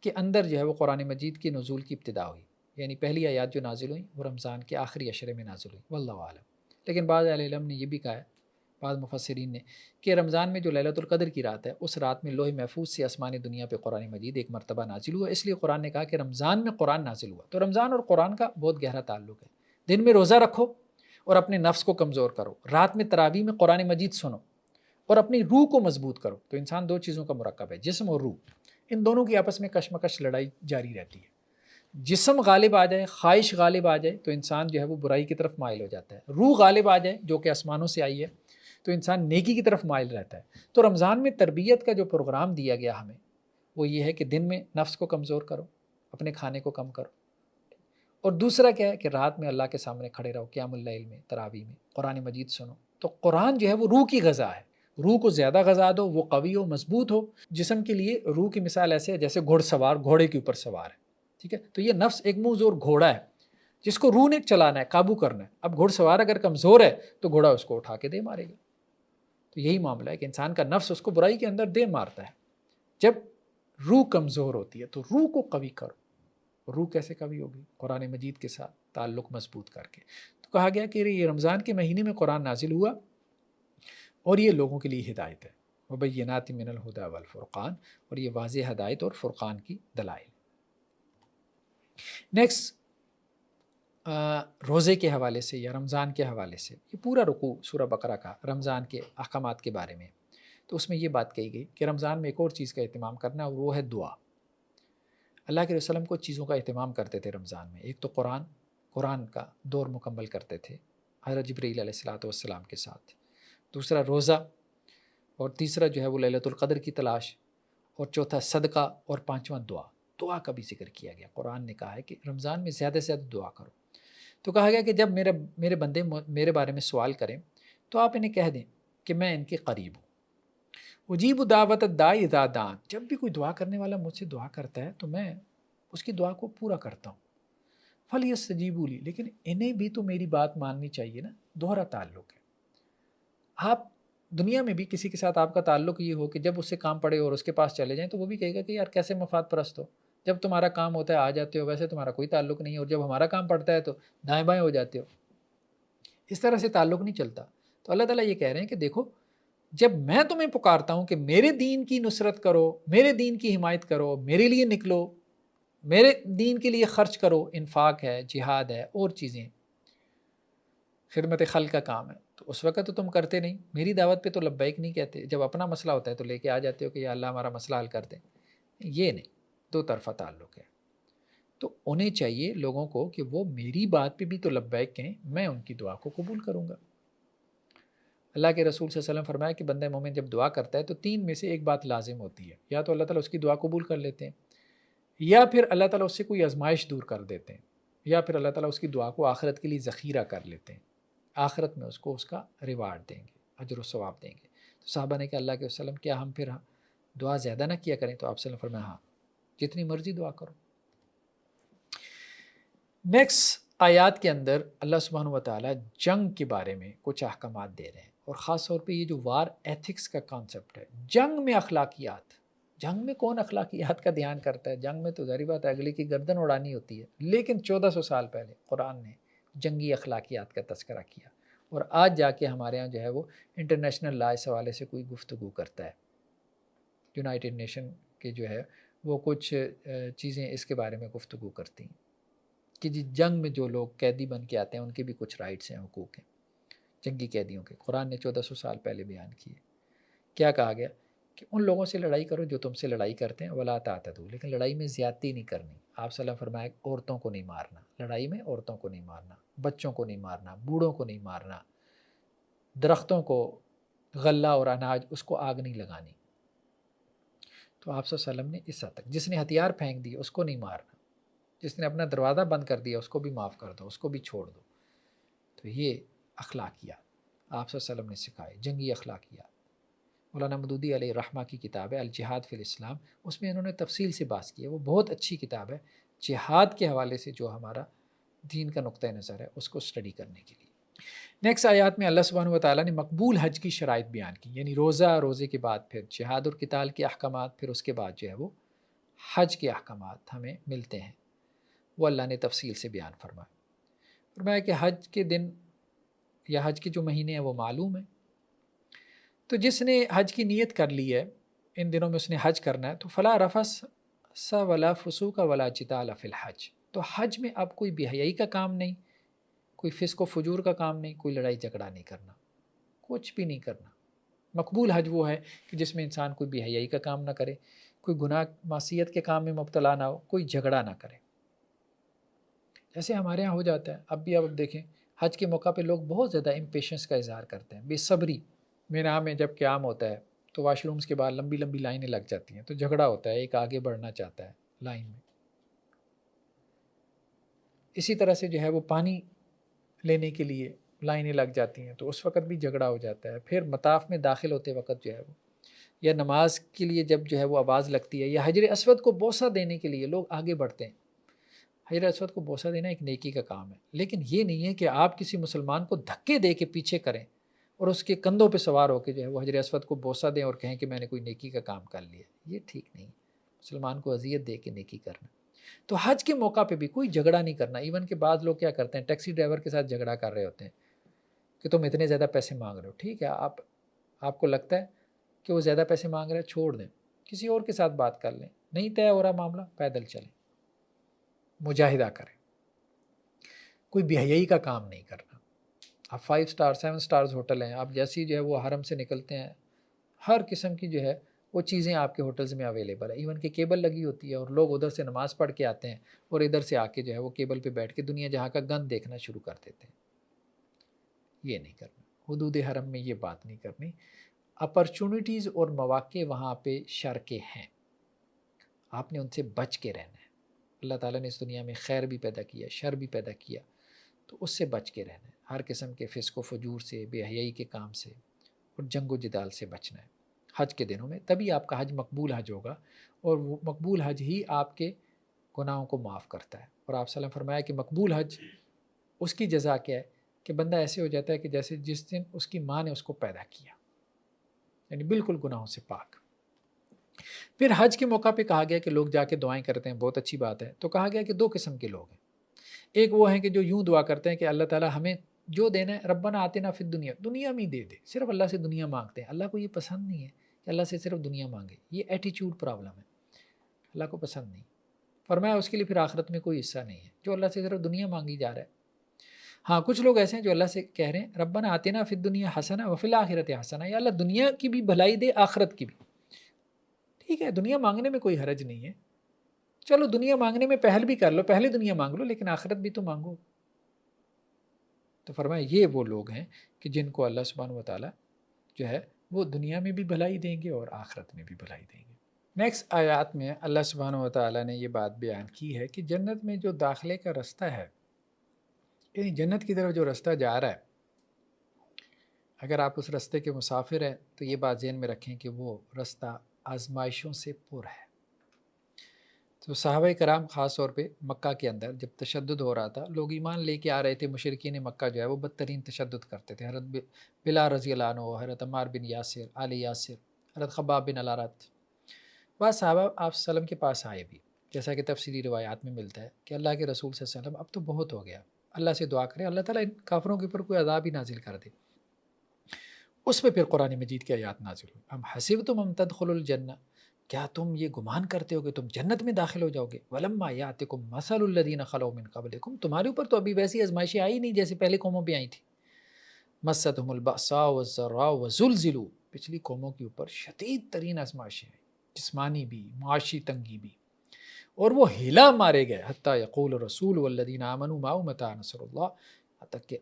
کے اندر جو ہے وہ قرآن مجید کی نزول کی ابتدا ہوئی، یعنی پہلی آیات جو نازل ہوئی وہ رمضان کے آخری عشرے میں نازل ہوئی، واللہ عالم۔ لیکن بعض اہل علم نے یہ بھی کہا ہے، بعض مفسرین نے، کہ رمضان میں جو لیلۃ القدر کی رات ہے، اس رات میں لوح محفوظ سے آسمانی دنیا پہ قرآن مجید ایک مرتبہ نازل ہوا، اس لیے قرآن نے کہا کہ رمضان میں قرآن نازل ہوا۔ تو رمضان اور قرآن کا بہت گہرا تعلق ہے۔ دن میں روزہ رکھو اور اپنے نفس کو کمزور کرو، رات میں تراویح میں قرآن مجید سنو اور اپنی روح کو مضبوط کرو۔ تو انسان 2 چیزوں کا مرکب ہے، جسم اور روح، ان دونوں کی آپس میں کشمکش لڑائی جاری رہتی ہے۔ جسم غالب آ جائے، خواہش غالب آ جائے، تو انسان جو ہے وہ برائی کی طرف مائل ہو جاتا ہے۔ روح غالب آ جائے جو کہ آسمانوں سے آئی ہے، تو انسان نیکی کی طرف مائل رہتا ہے۔ تو رمضان میں تربیت کا جو پروگرام دیا گیا ہمیں، وہ یہ ہے کہ دن میں نفس کو کمزور کرو، اپنے کھانے کو کم کرو، اور دوسرا کیا ہے کہ رات میں اللہ کے سامنے کھڑے رہو، قیام اللیل میں، تراویح میں، قرآن مجید سنو۔ تو قرآن جو ہے وہ روح کی غذا ہے، روح کو زیادہ غذا دو، وہ قوی ہو، مضبوط ہو۔ جسم کے لیے روح کی مثال ایسے ہے جیسے گھوڑ سوار گھوڑے کے اوپر سوار ہے، ٹھیک ہے؟ تو یہ نفس ایک منہ زور گھوڑا ہے جس کو روح نے چلانا ہے، قابو کرنا ہے۔ اب گھوڑ سوار اگر کمزور ہے تو گھوڑا اس کو اٹھا کے دے مارے گا۔ تو یہی معاملہ ہے کہ انسان کا نفس اس کو برائی کے اندر دے مارتا ہے۔ جب روح کمزور ہوتی ہے تو روح کو قوی کرو۔ روح کیسے قوی ہوگی؟ قرآن مجید کے ساتھ تعلق مضبوط کر کے۔ تو کہا گیا کہ یہ رمضان کے مہینے میں قرآن نازل ہوا اور یہ لوگوں کے لیے ہدایت ہے، وبینات من الہدی والفرقان، اور یہ واضح ہدایت اور فرقان کی دلائل۔ نیکسٹ روزے کے حوالے سے یا رمضان کے حوالے سے، یہ پورا رکوع سورہ بقرہ کا رمضان کے احکامات کے بارے میں، تو اس میں یہ بات کہی گئی کہ رمضان میں ایک اور چیز کا اہتمام کرنا، اور وہ ہے دعا۔ اللہ کے رسول وسلم کو چیزوں کا اہتمام کرتے تھے رمضان میں، ایک تو قرآن کا دور مکمل کرتے تھے حضرت جبرائیل علیہ الصلوۃ والسلام کے ساتھ، دوسرا روزہ، اور تیسرا جو ہے وہ لیلۃ القدر کی تلاش، اور چوتھا صدقہ، اور پانچواں دعا کا بھی ذکر کیا گیا۔ قرآن نے کہا ہے کہ رمضان میں زیادہ سے زیادہ دعا کرو، تو کہا گیا کہ جب میرے بندے میرے بارے میں سوال کریں تو آپ انہیں کہہ دیں کہ میں ان کے قریب ہوں، اجیب دعوت الداعی اذا دعان، جب بھی کوئی دعا کرنے والا مجھ سے دعا کرتا ہے تو میں اس کی دعا کو پورا کرتا ہوں، فلیستجیبوا لی، لیکن انہیں بھی تو میری بات ماننی چاہیے نا، دوہرا تعلق ہے۔ آپ دنیا میں بھی کسی کے ساتھ آپ کا تعلق یہ ہو کہ جب اس سے کام پڑے اور اس کے پاس چلے جائیں تو وہ بھی کہے گا کہ یار کیسے مفاد پرست ہو، جب تمہارا کام ہوتا ہے آ جاتے ہو، ویسے تمہارا کوئی تعلق نہیں ہے، اور جب ہمارا کام پڑتا ہے تو دائیں بائیں ہو جاتے ہو، اس طرح سے تعلق نہیں چلتا۔ تو اللہ تعالیٰ یہ کہہ رہے ہیں کہ دیکھو، جب میں تمہیں پکارتا ہوں کہ میرے دین کی نصرت کرو، میرے دین کی حمایت کرو، میرے لیے نکلو، میرے دین کے لیے خرچ کرو، انفاق ہے، جہاد ہے، اور چیزیں، خدمت خلق کا کام ہے، تو اس وقت تو تم کرتے نہیں، میری دعوت پہ تو لبیک نہیں کہتے، جب اپنا مسئلہ ہوتا ہے تو لے کے آ جاتے ہو کہ یا اللہ ہمارا مسئلہ حل کر دیں۔ یہ نہیں، دو طرفہ تعلق ہے۔ تو انہیں چاہیے لوگوں کو کہ وہ میری بات پہ بھی تو لبیک کہیں، میں ان کی دعا کو قبول کروں گا۔ اللہ کے رسول صلی اللہ علیہ وسلم فرمایا کہ بندہ مومن جب دعا کرتا ہے تو تین میں سے ایک بات لازم ہوتی ہے، یا تو اللہ تعالیٰ اس کی دعا قبول کر لیتے ہیں، یا پھر اللہ تعالیٰ اس سے کوئی آزمائش دور کر دیتے ہیں، یا پھر اللہ تعالیٰ اس کی دعا کو آخرت کے لیے ذخیرہ کر لیتے ہیں، آخرت میں اس کو اس کا ریوارڈ دیں گے، اجر و ثواب دیں گے۔ تو صحابہ نے کہا اللہ کے وسلم کیا ہم پھر دعا زیادہ نہ کیا کریں؟ تو آپ صلی اللہ علیہ وسلم فرمایا ہاں، جتنی مرضی دعا کرو۔ نیکسٹ آیات کے اندر اللہ سبحانہ و تعالیٰ جنگ کے بارے میں کچھ احکامات دے رہے ہیں، اور خاص طور پہ یہ جو وار ایتھکس کا کانسیپٹ ہے، جنگ میں اخلاقیات، جنگ میں کون اخلاقیات کا دھیان کرتا ہے؟ جنگ میں تو ظاہری بات ہے اگلے کی گردن اڑانی ہوتی ہے، لیکن 1400 سال پہلے قرآن نے جنگی اخلاقیات کا تذکرہ کیا، اور آج جا کے ہمارے ہاں جو ہے وہ انٹرنیشنل لا اس حوالے سے کوئی گفتگو کرتا ہے، یونائٹڈ نیشن کے جو ہے وہ کچھ چیزیں اس کے بارے میں گفتگو کرتی ہیں کہ جنگ میں جو لوگ قیدی بن کے آتے ہیں ان کے بھی کچھ رائٹس ہیں، حقوق ہیں جنگی قیدیوں کے۔ قرآن نے 1400 سال پہلے بیان کیے، کیا کہا گیا کہ ان لوگوں سے لڑائی کرو جو تم سے لڑائی کرتے ہیں، ولا تعتدوا، لیکن لڑائی میں زیادتی نہیں کرنی۔ آپ صلی اللہ علیہ وسلم فرمایا عورتوں کو نہیں مارنا، لڑائی میں عورتوں کو نہیں مارنا، بچوں کو نہیں مارنا، بوڑھوں کو نہیں مارنا، درختوں کو، غلہ اور اناج اس کو آگ نہیں لگانی۔ تو آپ صلی اللہ علیہ وسلم نے اس حد تک، جس نے ہتھیار پھینک دیے اس کو نہیں مارنا، جس نے اپنا دروازہ بند کر دیا اس کو بھی معاف کر دو، اس کو بھی چھوڑ دو۔ تو یہ اخلاقیات آپ صلی اللہ علیہ وسلم نے سکھائے، جنگی اخلاقیات۔ مولانا مودودی علیہ رحمہ کی کتاب ہے الجہاد فی الاسلام، اس میں انہوں نے تفصیل سے بات کی ہے، وہ بہت اچھی کتاب ہے جہاد کے حوالے سے، جو ہمارا دین کا نقطہ نظر ہے اس کو اسٹڈی کرنے کے لیے۔ نیکسٹ آیات میں اللہ سبحانہ و تعالیٰ نے مقبول حج کی شرائط بیان کی، یعنی روزے کے بعد پھر جہاد اور قتال کے احکامات، پھر اس کے بعد جو ہے وہ حج کے احکامات ہمیں ملتے ہیں، وہ اللہ نے تفصیل سے بیان فرمایا کہ حج کے دن یا حج کے جو مہینے ہیں وہ معلوم ہیں، تو جس نے حج کی نیت کر لی ہے ان دنوں میں اس نے حج کرنا ہے، تو فلا رفث ولا فسوق ولا جدال فی الحج، تو حج میں اب کوئی بے حیائی کا کام نہیں، کوئی فسق و فجور کا کام نہیں، کوئی لڑائی جھگڑا نہیں کرنا، کچھ بھی نہیں کرنا۔ مقبول حج وہ ہے کہ جس میں انسان کوئی بے حیائی کا کام نہ کرے، کوئی گناہ معصیت کے کام میں مبتلا نہ ہو، کوئی جھگڑا نہ کرے، جیسے ہمارے ہاں ہو جاتا ہے اب بھی۔ اب دیکھیں حج کے موقع پہ لوگ بہت زیادہ امپیشنس کا اظہار کرتے ہیں، بے صبری۔ میرے ہاں میں جب قیام ہوتا ہے تو واش رومز کے بعد لمبی لمبی لائنیں لگ جاتی ہیں، تو جھگڑا ہوتا ہے، ایک آگے بڑھنا چاہتا ہے لائن میں۔ اسی طرح سے جو ہے وہ پانی لینے کے لیے لائنیں لگ جاتی ہیں، تو اس وقت بھی جھگڑا ہو جاتا ہے۔ پھر مطاف میں داخل ہوتے وقت جو ہے وہ، یا نماز کے لیے جب جو ہے وہ آواز لگتی ہے، یا حجر اسود کو بوسہ دینے کے لیے لوگ آگے بڑھتے ہیں۔ حجر اسود کو بوسہ دینا ایک نیکی کا کام ہے، لیکن یہ نہیں ہے کہ آپ کسی مسلمان کو دھکے دے کے پیچھے کریں اور اس کے کندھوں پہ سوار ہو کے جو ہے وہ حجر اسود کو بوسہ دیں اور کہیں کہ میں نے کوئی نیکی کا کام کر لیا۔ یہ ٹھیک نہیں، مسلمان کو اذیت دے کے نیکی کرنا۔ تو حج کے موقع پہ بھی کوئی جھگڑا نہیں کرنا۔ ایون کہ بعض لوگ کیا کرتے ہیں، ٹیکسی ڈرائیور کے ساتھ جھگڑا کر رہے ہوتے ہیں کہ تم اتنے زیادہ پیسے مانگ رہے ہو۔ ٹھیک ہے، آپ کو لگتا ہے کہ وہ زیادہ پیسے مانگ رہے ہیں، چھوڑ دیں، کسی اور کے ساتھ بات کر لیں، نہیں طے ہو رہا معاملہ، پیدل چلیں، مجاہدہ کریں۔ کوئی بے حیائی کا کام نہیں کرنا. آپ 5 اسٹار 7 اسٹارز ہوٹل ہیں، آپ جیسے ہی جو ہے وہ حرم سے نکلتے ہیں ہر قسم کی جو ہے وہ چیزیں آپ کے ہوٹلز میں اویلیبل ہے. ایون کہ کیبل لگی ہوتی ہے اور لوگ ادھر سے نماز پڑھ کے آتے ہیں اور ادھر سے آ کے جو ہے وہ کیبل پہ بیٹھ کے دنیا جہاں کا گند دیکھنا شروع کر دیتے ہیں. یہ نہیں کرنا. حدود حرم میں یہ بات نہیں کرنی. اپرچونٹیز اور مواقع وہاں پہ شر کے ہیں، آپ نے ان سے بچ کے رہنا ہے. اللہ تعالیٰ نے اس دنیا میں خیر بھی پیدا کیا، شر بھی پیدا کیا، تو اس سے بچ کے رہنا ہے. ہر قسم کے فسق و فجور سے، بے حیائی کے کام سے اور جنگ و جدال سے بچنا ہے حج کے دنوں میں. تبھی آپ کا حج مقبول حج ہوگا، اور وہ مقبول حج ہی آپ کے گناہوں کو معاف کرتا ہے. اور آپ صلی اللہ علیہ وسلم فرمایا کہ مقبول حج اس کی جزا کیا ہے کہ بندہ ایسے ہو جاتا ہے کہ جیسے جس دن اس کی ماں نے اس کو پیدا کیا، یعنی بالکل گناہوں سے پاک. پھر حج کے موقع پہ کہا گیا کہ لوگ جا کے دعائیں کرتے ہیں، بہت اچھی بات ہے. تو کہا گیا کہ 2 قسم کے لوگ ہیں. ایک وہ ہیں کہ جو یوں دعا کرتے ہیں کہ اللہ تعالیٰ ہمیں جو دینا ہے ربنا آتنا فی الدنیا، دنیا میں ہی دے دے. صرف اللہ سے دنیا مانگتے ہیں. اللہ کو یہ پسند نہیں ہے کہ اللہ سے صرف دنیا مانگے. یہ ایٹیچیوڈ پرابلم ہے، اللہ کو پسند نہیں. فرمایا اس کے لیے پھر آخرت میں کوئی حصہ نہیں ہے جو اللہ سے صرف دنیا مانگی جا رہا ہے. ہاں کچھ لوگ ایسے ہیں جو اللہ سے کہہ رہے ہیں ربنا آتنا فی الدنیا حسنہ وفی الآخرۃ حسنہ، یا اللہ دنیا کی بھی بھلائی دے آخرت کی بھی. ٹھیک ہے، دنیا مانگنے میں کوئی حرج نہیں ہے، چلو دنیا مانگنے میں پہل بھی کر لو، پہلے دنیا مانگ لو لیکن آخرت بھی تو مانگو. تو فرمایا یہ وہ لوگ ہیں کہ جن کو اللہ سبحانہ و تعالیٰ جو ہے وہ دنیا میں بھی بھلائی دیں گے اور آخرت میں بھی بھلائی دیں گے. نیکسٹ آیات میں اللہ سبحانہ و تعالیٰ نے یہ بات بیان کی ہے کہ جنت میں جو داخلے کا رستہ ہے، یعنی جنت کی طرف جو رستہ جا رہا ہے، اگر آپ اس رستے کے مسافر ہیں تو یہ بات ذہن میں رکھیں کہ وہ رستہ آزمائشوں سے پر ہے. تو صحابہ کرام خاص طور پہ مکہ کے اندر جب تشدد ہو رہا تھا، لوگ ایمان لے کے آ رہے تھے، مشرکین مکہ جو ہے وہ بدترین تشدد کرتے تھے. حضرت بلال رضی اللہ عنہ، حضرت عمار بن یاسر، علی یاسر، حضرت خباب بن الارت، بعض صحابہ آپ صلی اللہ علیہ وسلم کے پاس آئے بھی، جیسا کہ تفصیلی روایات میں ملتا ہے کہ اللہ کے رسول صلی اللہ علیہ وسلم اب تو بہت ہو گیا، اللہ سے دعا کریں اللہ تعالیٰ ان کافروں کے اوپر کوئی عذاب ہی نازل کر دے. اس پہ پھر قرآن مجید کی آیات نازل ہوئی. ام حسبتم ان تدخلوا الجنہ، کیا تم یہ گمان کرتے ہو کہ تم جنت میں داخل ہو جاؤ گے؟ ولما یاتکم مثل الذین خلو من قبلکم، تمہارے اوپر تو ابھی ویسی آزمائشیں آئی نہیں جیسے پہلے قوموں پہ آئی تھی. مستہم البأساء والضراء وزلزلوا، پچھلی قوموں کے اوپر شدید ترین آزمائشیں آئیں، جسمانی بھی، معاشی تنگی بھی، اور وہ ہلا مارے گئے. حتی یقول رسول والذین آمنوا معه متی نصر اللہ، حتی کہ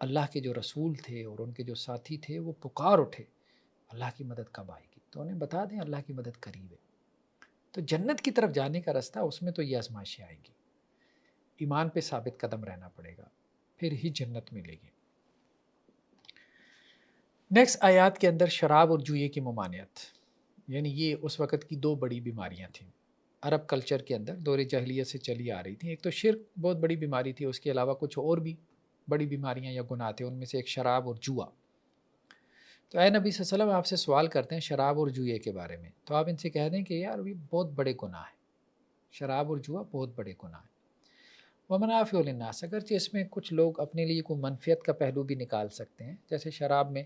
اللہ کے جو رسول تھے اور ان کے جو ساتھی تھے وہ پکار اٹھے اللہ کی مدد کب آئے گی. تو انہیں بتا دیں اللہ کی مدد قریب ہے. تو جنت کی طرف جانے کا رستہ، اس میں تو یہ آزمائشیں آئیں گی. ایمان پہ ثابت قدم رہنا پڑے گا، پھر ہی جنت ملے گی. نیکسٹ آیات کے اندر شراب اور جوئے کی ممانعت، یعنی یہ اس وقت کی 2 بڑی بیماریاں تھیں عرب کلچر کے اندر، دور جاہلیت سے چلی آ رہی تھیں. ایک تو شرک بہت بڑی بیماری تھی، اس کے علاوہ کچھ اور بھی بڑی بیماریاں یا گناہ تھے، ان میں سے ایک شراب اور جوا. تو اے نبی صلی اللہ علیہ وسلم آپ سے سوال کرتے ہیں شراب اور جوئے کے بارے میں، تو آپ ان سے کہہ دیں کہ یار یہ بہت بڑے گناہ ہیں، شراب اور جوا بہت بڑے گناہ ہیں. ومنافع للناس، اگرچہ اس میں کچھ لوگ اپنے لیے کوئی منفیت کا پہلو بھی نکال سکتے ہیں، جیسے شراب میں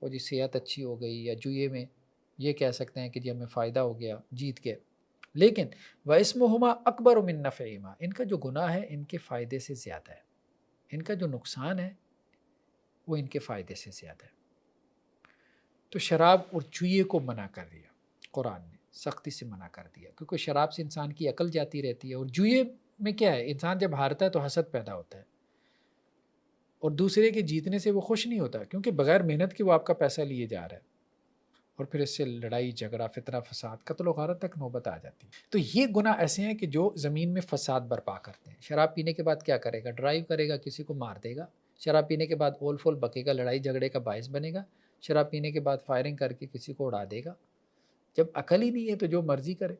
وہ جی صحت اچھی ہو گئی، یا جوئے میں یہ کہہ سکتے ہیں کہ جی ہمیں فائدہ ہو گیا جیت کے. لیکن وَإِسْمُهُمَا أَكْبَرُ مِن نَفْعِهِمَا، ان کا جو گناہ ہے ان کے فائدے سے زیادہ ہے، ان کا جو نقصان ہے وہ ان کے فائدے سے زیادہ ہے. تو شراب اور جوئے کو منع کر دیا قرآن نے، سختی سے منع کر دیا، کیونکہ شراب سے انسان کی عقل جاتی رہتی ہے، اور جوئے میں کیا ہے، انسان جب ہارتا ہے تو حسد پیدا ہوتا ہے، اور دوسرے کے جیتنے سے وہ خوش نہیں ہوتا، کیونکہ بغیر محنت کے وہ آپ کا پیسہ لیے جا رہا ہے، اور پھر اس سے لڑائی جھگڑا فتنہ فساد قتل و غارت تک نوبت آ جاتی ہے. تو یہ گناہ ایسے ہیں کہ جو زمین میں فساد برپا کرتے ہیں. شراب پینے کے بعد کیا کرے گا؟ ڈرائیو کرے گا، کسی کو مار دے گا. شراب پینے کے بعد اول فول بکے گا، لڑائی جھگڑے کا باعث بنے گا. شراب پینے کے بعد فائرنگ کر کے کسی کو اڑا دے گا. جب عقل ہی نہیں ہے تو جو مرضی کرے.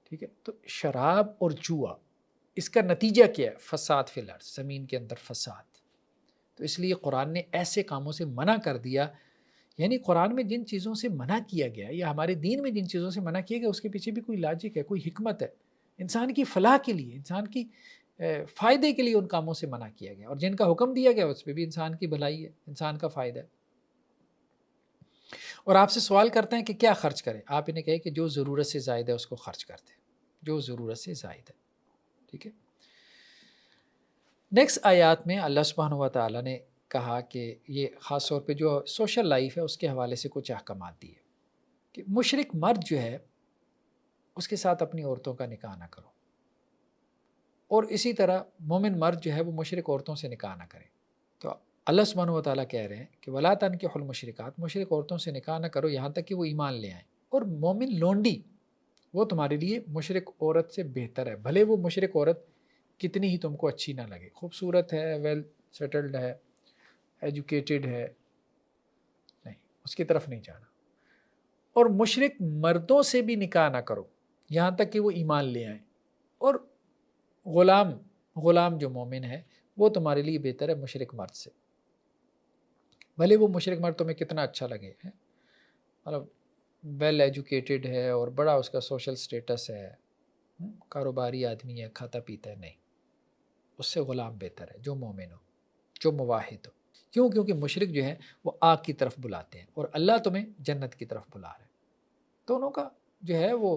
ٹھیک ہے، تو شراب اور جوا اس کا نتیجہ کیا ہے؟ فساد فی الارض، زمین کے اندر فساد. تو اس لیے قرآن نے ایسے کاموں سے منع کر دیا. یعنی قرآن میں جن چیزوں سے منع کیا گیا یا ہمارے دین میں جن چیزوں سے منع کیا گیا اس کے پیچھے بھی کوئی لاجک ہے، کوئی حکمت ہے، انسان کی فلاح کے لیے، انسان کی فائدے کے لیے ان کاموں سے منع کیا گیا، اور جن کا حکم دیا گیا اس پہ بھی انسان کی بھلائی ہے، انسان کا فائدہ ہے. اور آپ سے سوال کرتے ہیں کہ کیا خرچ کریں، آپ انہیں کہیں کہ جو ضرورت سے زائد ہے اس کو خرچ کرتے ہیں، جو ضرورت سے زائد ہے. ٹھیک ہے. نیکسٹ آیات میں اللہ سبحانہ و تعالیٰ نے کہا کہ یہ خاص طور پہ جو سوشل لائف ہے اس کے حوالے سے کچھ احکامات دیے کہ مشرک مرد جو ہے اس کے ساتھ اپنی عورتوں کا نکاح نہ کرو، اور اسی طرح مومن مرد جو ہے وہ مشرک عورتوں سے نکاح نہ کرے۔ تو اللہ سبحانہ و تعالیٰ کہہ رہے ہیں کہ وَلَا تَنْكِحُوا الْمُشْرِكَاتِ، مشرک عورتوں سے نکاح نہ کرو یہاں تک کہ وہ ایمان لے آئیں، اور مومن لونڈی وہ تمہارے لیے مشرک عورت سے بہتر ہے، بھلے وہ مشرک عورت کتنی ہی تم کو اچھی نہ لگے، خوبصورت ہے، ویل سیٹلڈ ہے، ایجوکیٹڈ ہے، نہیں، اس کی طرف نہیں جانا۔ اور مشرک مردوں سے بھی نکاح نہ کرو یہاں تک کہ وہ ایمان لے آئیں، اور غلام جو مومن ہے وہ تمہارے لیے بہتر ہے مشرک مرد سے، بھلے وہ مشرک مرد تمہیں کتنا اچھا لگے، مطلب ویل ایجوکیٹڈ ہے اور بڑا اس کا سوشل سٹیٹس ہے، کاروباری آدمی ہے، کھاتا پیتا ہے، نہیں، اس سے غلام بہتر ہے جو مومن ہو، جو موحد ہو۔ کیوں؟ کیونکہ مشرک جو ہے وہ آگ کی طرف بلاتے ہیں اور اللہ تمہیں جنت کی طرف بلا رہے ہیں۔ دونوں کا جو ہے وہ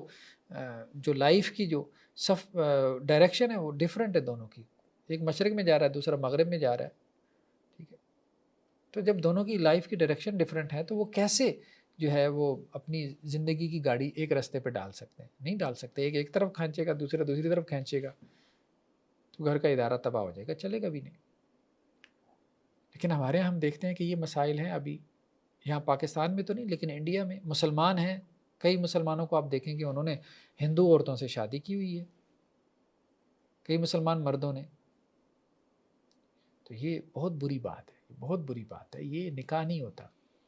جو لائف کی جو ڈائریکشن ہے وہ ڈیفرنٹ ہے دونوں کی، ایک مشرق میں جا رہا ہے دوسرا مغرب میں جا رہا ہے، ٹھیک ہے۔ تو جب دونوں کی لائف کی ڈائریکشن ڈیفرنٹ ہے تو وہ کیسے جو ہے وہ اپنی زندگی کی گاڑی ایک راستے پہ ڈال سکتے ہیں؟ نہیں ڈال سکتے، ایک طرف کھینچے گا دوسرا دوسری طرف کھینچے گا تو گھر کا ادارہ تباہ ہو جائے گا، چلے گا بھی نہیں۔ لیکن ہمارے یہاں ہم دیکھتے ہیں کہ یہ مسائل ہیں، ابھی یہاں پاکستان میں تو نہیں لیکن انڈیا میں مسلمان ہیں، کئی مسلمانوں کو آپ دیکھیں کہ انہوں نے ہندو عورتوں سے شادی کی ہوئی ہے، کئی مسلمان مردوں نے۔ تو یہ بہت بری بات ہے، یہ بہت بری بات ہے، یہ نکاح نہیں ہوتا،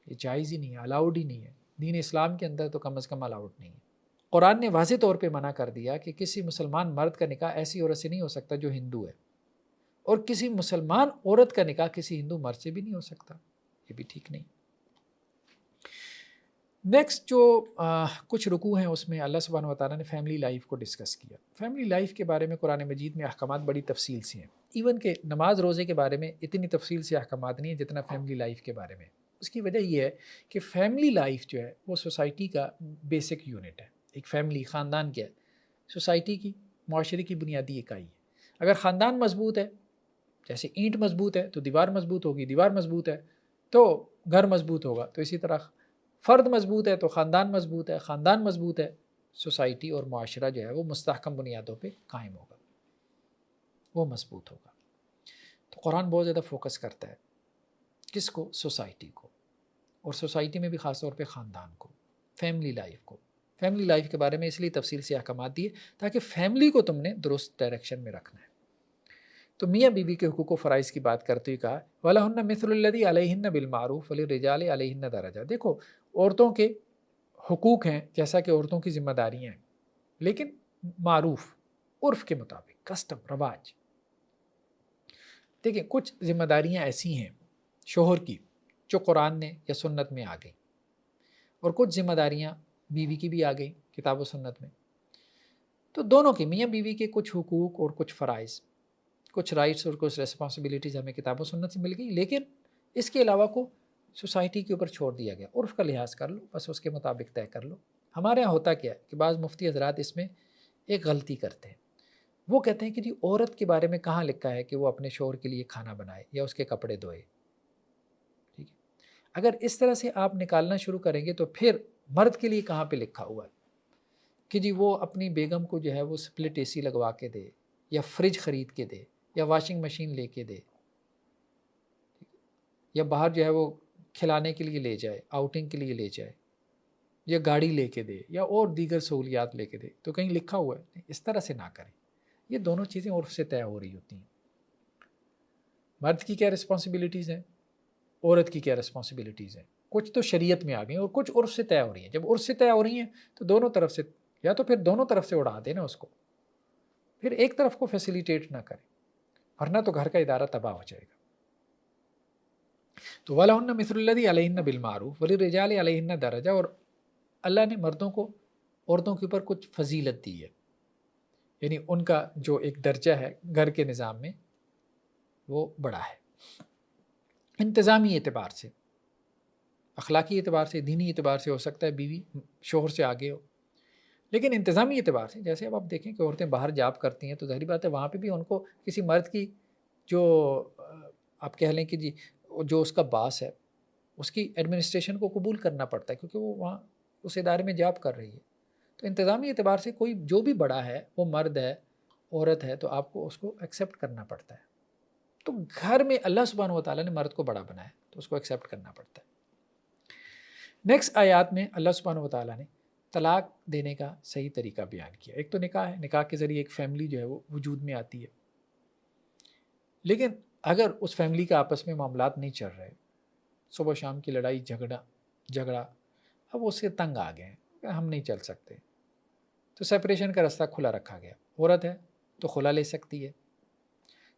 یہ جائز ہی نہیں ہے، الاؤڈ ہی نہیں ہے، دین اسلام کے اندر تو کم از کم الاؤڈ نہیں ہے۔ قرآن نے واضح طور پہ منع کر دیا کہ کسی مسلمان مرد کا نکاح ایسی عورت سے نہیں ہو سکتا جو ہندو ہے، اور کسی مسلمان عورت کا نکاح کسی ہندو مرد سے بھی نہیں ہو سکتا، یہ بھی ٹھیک نہیں۔ نیکسٹ جو کچھ رکوع ہیں اس میں اللہ سبحانہ و تعالیٰ نے فیملی لائف کو ڈسکس کیا۔ فیملی لائف کے بارے میں قرآن مجید میں احکامات بڑی تفصیل سے ہیں، ایون کہ نماز روزے کے بارے میں اتنی تفصیل سے احکامات نہیں ہیں جتنا فیملی لائف کے بارے میں۔ اس کی وجہ یہ ہے کہ فیملی لائف جو ہے وہ سوسائٹی کا بیسک یونٹ ہے۔ ایک فیملی، خاندان کیا ہے؟ سوسائٹی کی، معاشرے کی بنیادی اکائی ہے۔ اگر خاندان مضبوط ہے، جیسے اینٹ مضبوط ہے تو دیوار مضبوط ہوگی، دیوار مضبوط ہے تو گھر مضبوط ہوگا، تو اسی طرح فرد مضبوط ہے تو خاندان مضبوط ہے، خاندان مضبوط ہے سوسائٹی اور معاشرہ جو ہے وہ مستحکم بنیادوں پہ قائم ہوگا، وہ مضبوط ہوگا۔ تو قرآن بہت زیادہ فوکس کرتا ہے کس کو؟ سوسائٹی کو، اور سوسائٹی میں بھی خاص طور پہ خاندان کو، فیملی لائف کو۔ فیملی لائف کے بارے میں اس لیے تفصیل سے احکامات دیے تاکہ فیملی کو تم نے درست ڈائریکشن میں رکھنا ہے۔ تو میاں بیوی کے حقوق و فرائض کی بات کرتے ہوئے کہا وَلَهُنَّ مِثْلُ الَّذِي عَلَيْهِنَّ بِالْمَعْرُوفِ وَلِلرِّجَالِ عَلَيْهِنَّ دَرَجَةٌ۔ دیکھو عورتوں کے حقوق ہیں جیسا کہ عورتوں کی ذمہ داریاں ہیں، لیکن معروف، عرف کے مطابق، کسٹم، رواج۔ دیکھیں کچھ ذمہ داریاں ایسی ہیں شوہر کی جو قرآن نے یا سنت میں آ گئی، اور کچھ ذمہ داریاں بیوی کی بھی آ گئی کتاب و سنت میں۔ تو دونوں کی، میاں بیوی کے کچھ حقوق اور کچھ فرائض، کچھ رائٹس اور کچھ ریسپانسبلٹیز ہمیں کتاب و سنت سے مل گئی، لیکن اس کے علاوہ کو سوسائٹی کے اوپر چھوڑ دیا گیا۔ عرف کا لحاظ کر لو، بس اس کے مطابق طے کر لو۔ ہمارے یہاں ہوتا کیا ہے کہ بعض مفتی حضرات اس میں ایک غلطی کرتے ہیں، وہ کہتے ہیں کہ جی عورت کے بارے میں کہاں لکھا ہے کہ وہ اپنے شوہر کے لیے کھانا بنائے یا اس کے کپڑے دھوئے، ٹھیک ہے؟ اگر اس طرح سے آپ نکالنا شروع کریں گے تو پھر مرد کے لیے کہاں پہ لکھا ہوا ہے کہ جی وہ اپنی بیگم کو جو ہے وہ سپلٹ اے سی لگوا کے دے، یا فریج خرید کے دے، یا واشنگ مشین لے کے دے، یا باہر جو ہے وہ کھلانے کے لیے لے جائے، آؤٹنگ کے لیے لے جائے، یا گاڑی لے کے دے، یا اور دیگر سہولیات لے کے دے، تو کہیں لکھا ہوا ہے؟ اس طرح سے نہ کریں۔ یہ دونوں چیزیں عرف سے طے ہو رہی ہوتی ہیں۔ مرد کی کیا رسپانسبلٹیز ہیں، عورت کی کیا رسپانسبلٹیز ہیں، کچھ تو شریعت میں آ گئی اور کچھ عرف سے طے ہو رہی ہیں۔ جب عرف سے طے ہو رہی ہیں تو دونوں طرف سے، یا تو پھر دونوں طرف سے اڑا دینا اس کو، پھر ایک طرف کو فیسیلیٹیٹ نہ کریں، ورنہ تو گھر کا ادارہ تباہ ہو جائے گا۔ تو وَلَهُنَّ مِثْلُ الَّذِي عَلَيْهِنَّ بِالْمَعْرُوفِ وَلِلرِّجَالِ عَلَيْهِنَّ دَرَجَةٌ، اور اللہ نے مردوں کو عورتوں کے اوپر کچھ فضیلت دی ہے، یعنی ان کا جو ایک درجہ ہے گھر کے نظام میں وہ بڑا ہے، انتظامی اعتبار سے، اخلاقی اعتبار سے، دینی اعتبار سے ہو سکتا ہے بیوی شوہر سے آگے ہو، لیکن انتظامی اعتبار سے جیسے اب آپ دیکھیں کہ عورتیں باہر جاب کرتی ہیں تو ظاہری بات ہے وہاں پہ بھی ان کو کسی مرد کی جو آپ کہہ لیں کہ جی جو اس کا باس ہے اس کی ایڈمنسٹریشن کو قبول کرنا پڑتا ہے کیونکہ وہ وہاں اس ادارے میں جاب کر رہی ہے. تو انتظامی اعتبار سے کوئی جو بھی بڑا ہے وہ مرد ہے عورت ہے تو آپ کو اس کو ایکسیپٹ کرنا پڑتا ہے. تو گھر میں اللہ سبحانہ و تعالیٰ نے مرد کو بڑا بنایا تو اس کو ایکسیپٹ کرنا پڑتا ہے. نیکسٹ آیات میں اللہ سبحانہ و تعالیٰ نے طلاق دینے کا صحیح طریقہ بیان کیا. ایک تو نکاح ہے، نکاح کے ذریعے ایک فیملی جو ہے وہ وجود میں آتی ہے. لیکن اگر اس فیملی کے آپس میں معاملات نہیں چل رہے، صبح شام کی لڑائی جھگڑا اب اس سے تنگ آ گئے ہیں، ہم نہیں چل سکتے، تو سیپریشن کا راستہ کھلا رکھا گیا. عورت ہے تو خلا لے سکتی ہے،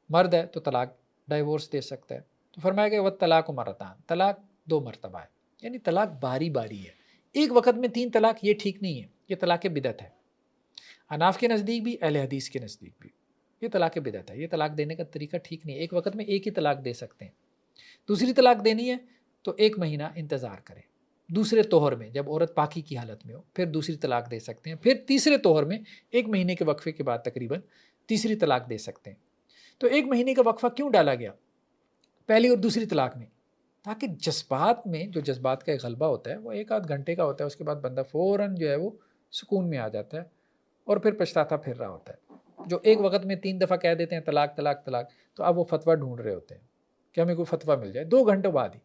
مرد ہے تو طلاق ڈائیورس دے سکتا ہے. تو فرمایا کہ وہ طلاق و مرتان، طلاق 2 مرتبہ ہے، یعنی طلاق باری باری ہے. ایک وقت میں 3 طلاق یہ ٹھیک نہیں ہے، یہ طلاق بدعت ہے. حناف کے نزدیک بھی، اہل حدیث کے نزدیک بھی یہ طلاق بدعت ہے. یہ طلاق دینے کا طریقہ ٹھیک نہیں ہے. ایک وقت میں ایک ہی طلاق دے سکتے ہیں. دوسری طلاق دینی ہے تو 1 مہینہ انتظار کریں، دوسرے طہر میں جب عورت پاکی کی حالت میں ہو پھر دوسری طلاق دے سکتے ہیں. پھر تیسرے طہر میں 1 مہینے کے وقفے کے بعد تقریباً تیسری طلاق دے سکتے ہیں. تو 1 مہینے کا وقفہ کیوں ڈالا گیا پہلی اور دوسری طلاق میں؟ تاکہ جذبات میں، جو جذبات کا ایک غلبہ ہوتا ہے وہ 1 آدھ گھنٹے کا ہوتا ہے، اس کے بعد بندہ فوراً جو ہے وہ سکون میں آ جاتا ہے اور پھر پچھتاتا پھر رہا ہوتا ہے. جو ایک وقت میں 3 دفعہ کہہ دیتے ہیں طلاق طلاق طلاق، تو اب وہ فتویٰ ڈھونڈ رہے ہوتے ہیں کہ ہمیں کوئی فتویٰ مل جائے 2 گھنٹوں بعد ہی.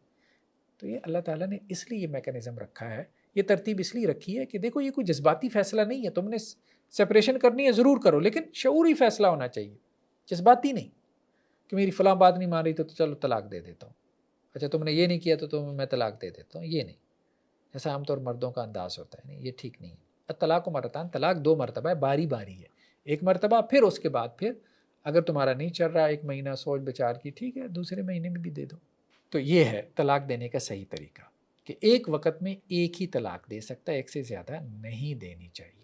تو یہ اللہ تعالیٰ نے اس لیے یہ میکانزم رکھا ہے، یہ ترتیب اس لیے رکھی ہے کہ دیکھو یہ کوئی جذباتی فیصلہ نہیں ہے. تم نے سپریشن کرنی ہے ضرور کرو، لیکن شعوری فیصلہ ہونا چاہیے، جذباتی نہیں کہ میری فلاں بات نہیں مان رہی تو چلو طلاق دے دیتا ہوں، اچھا تم نے یہ نہیں کیا تو میں طلاق دے دیتا ہوں. یہ نہیں، جیسا عام طور مردوں کا انداز ہوتا ہے، نہیں یہ ٹھیک نہیں ہے. طلاق و مرتان، طلاق 2 مرتبہ ہے، باری باری ہے. 1 مرتبہ پھر اس کے بعد پھر اگر تمہارا نہیں چل رہا 1 مہینہ سوچ بچار کی، ٹھیک ہے دوسرے مہینے میں بھی دے دو. تو یہ ہے طلاق دینے کا صحیح طریقہ کہ ایک وقت میں ایک ہی طلاق دے سکتا ہے، ایک سے زیادہ نہیں دینی چاہیے.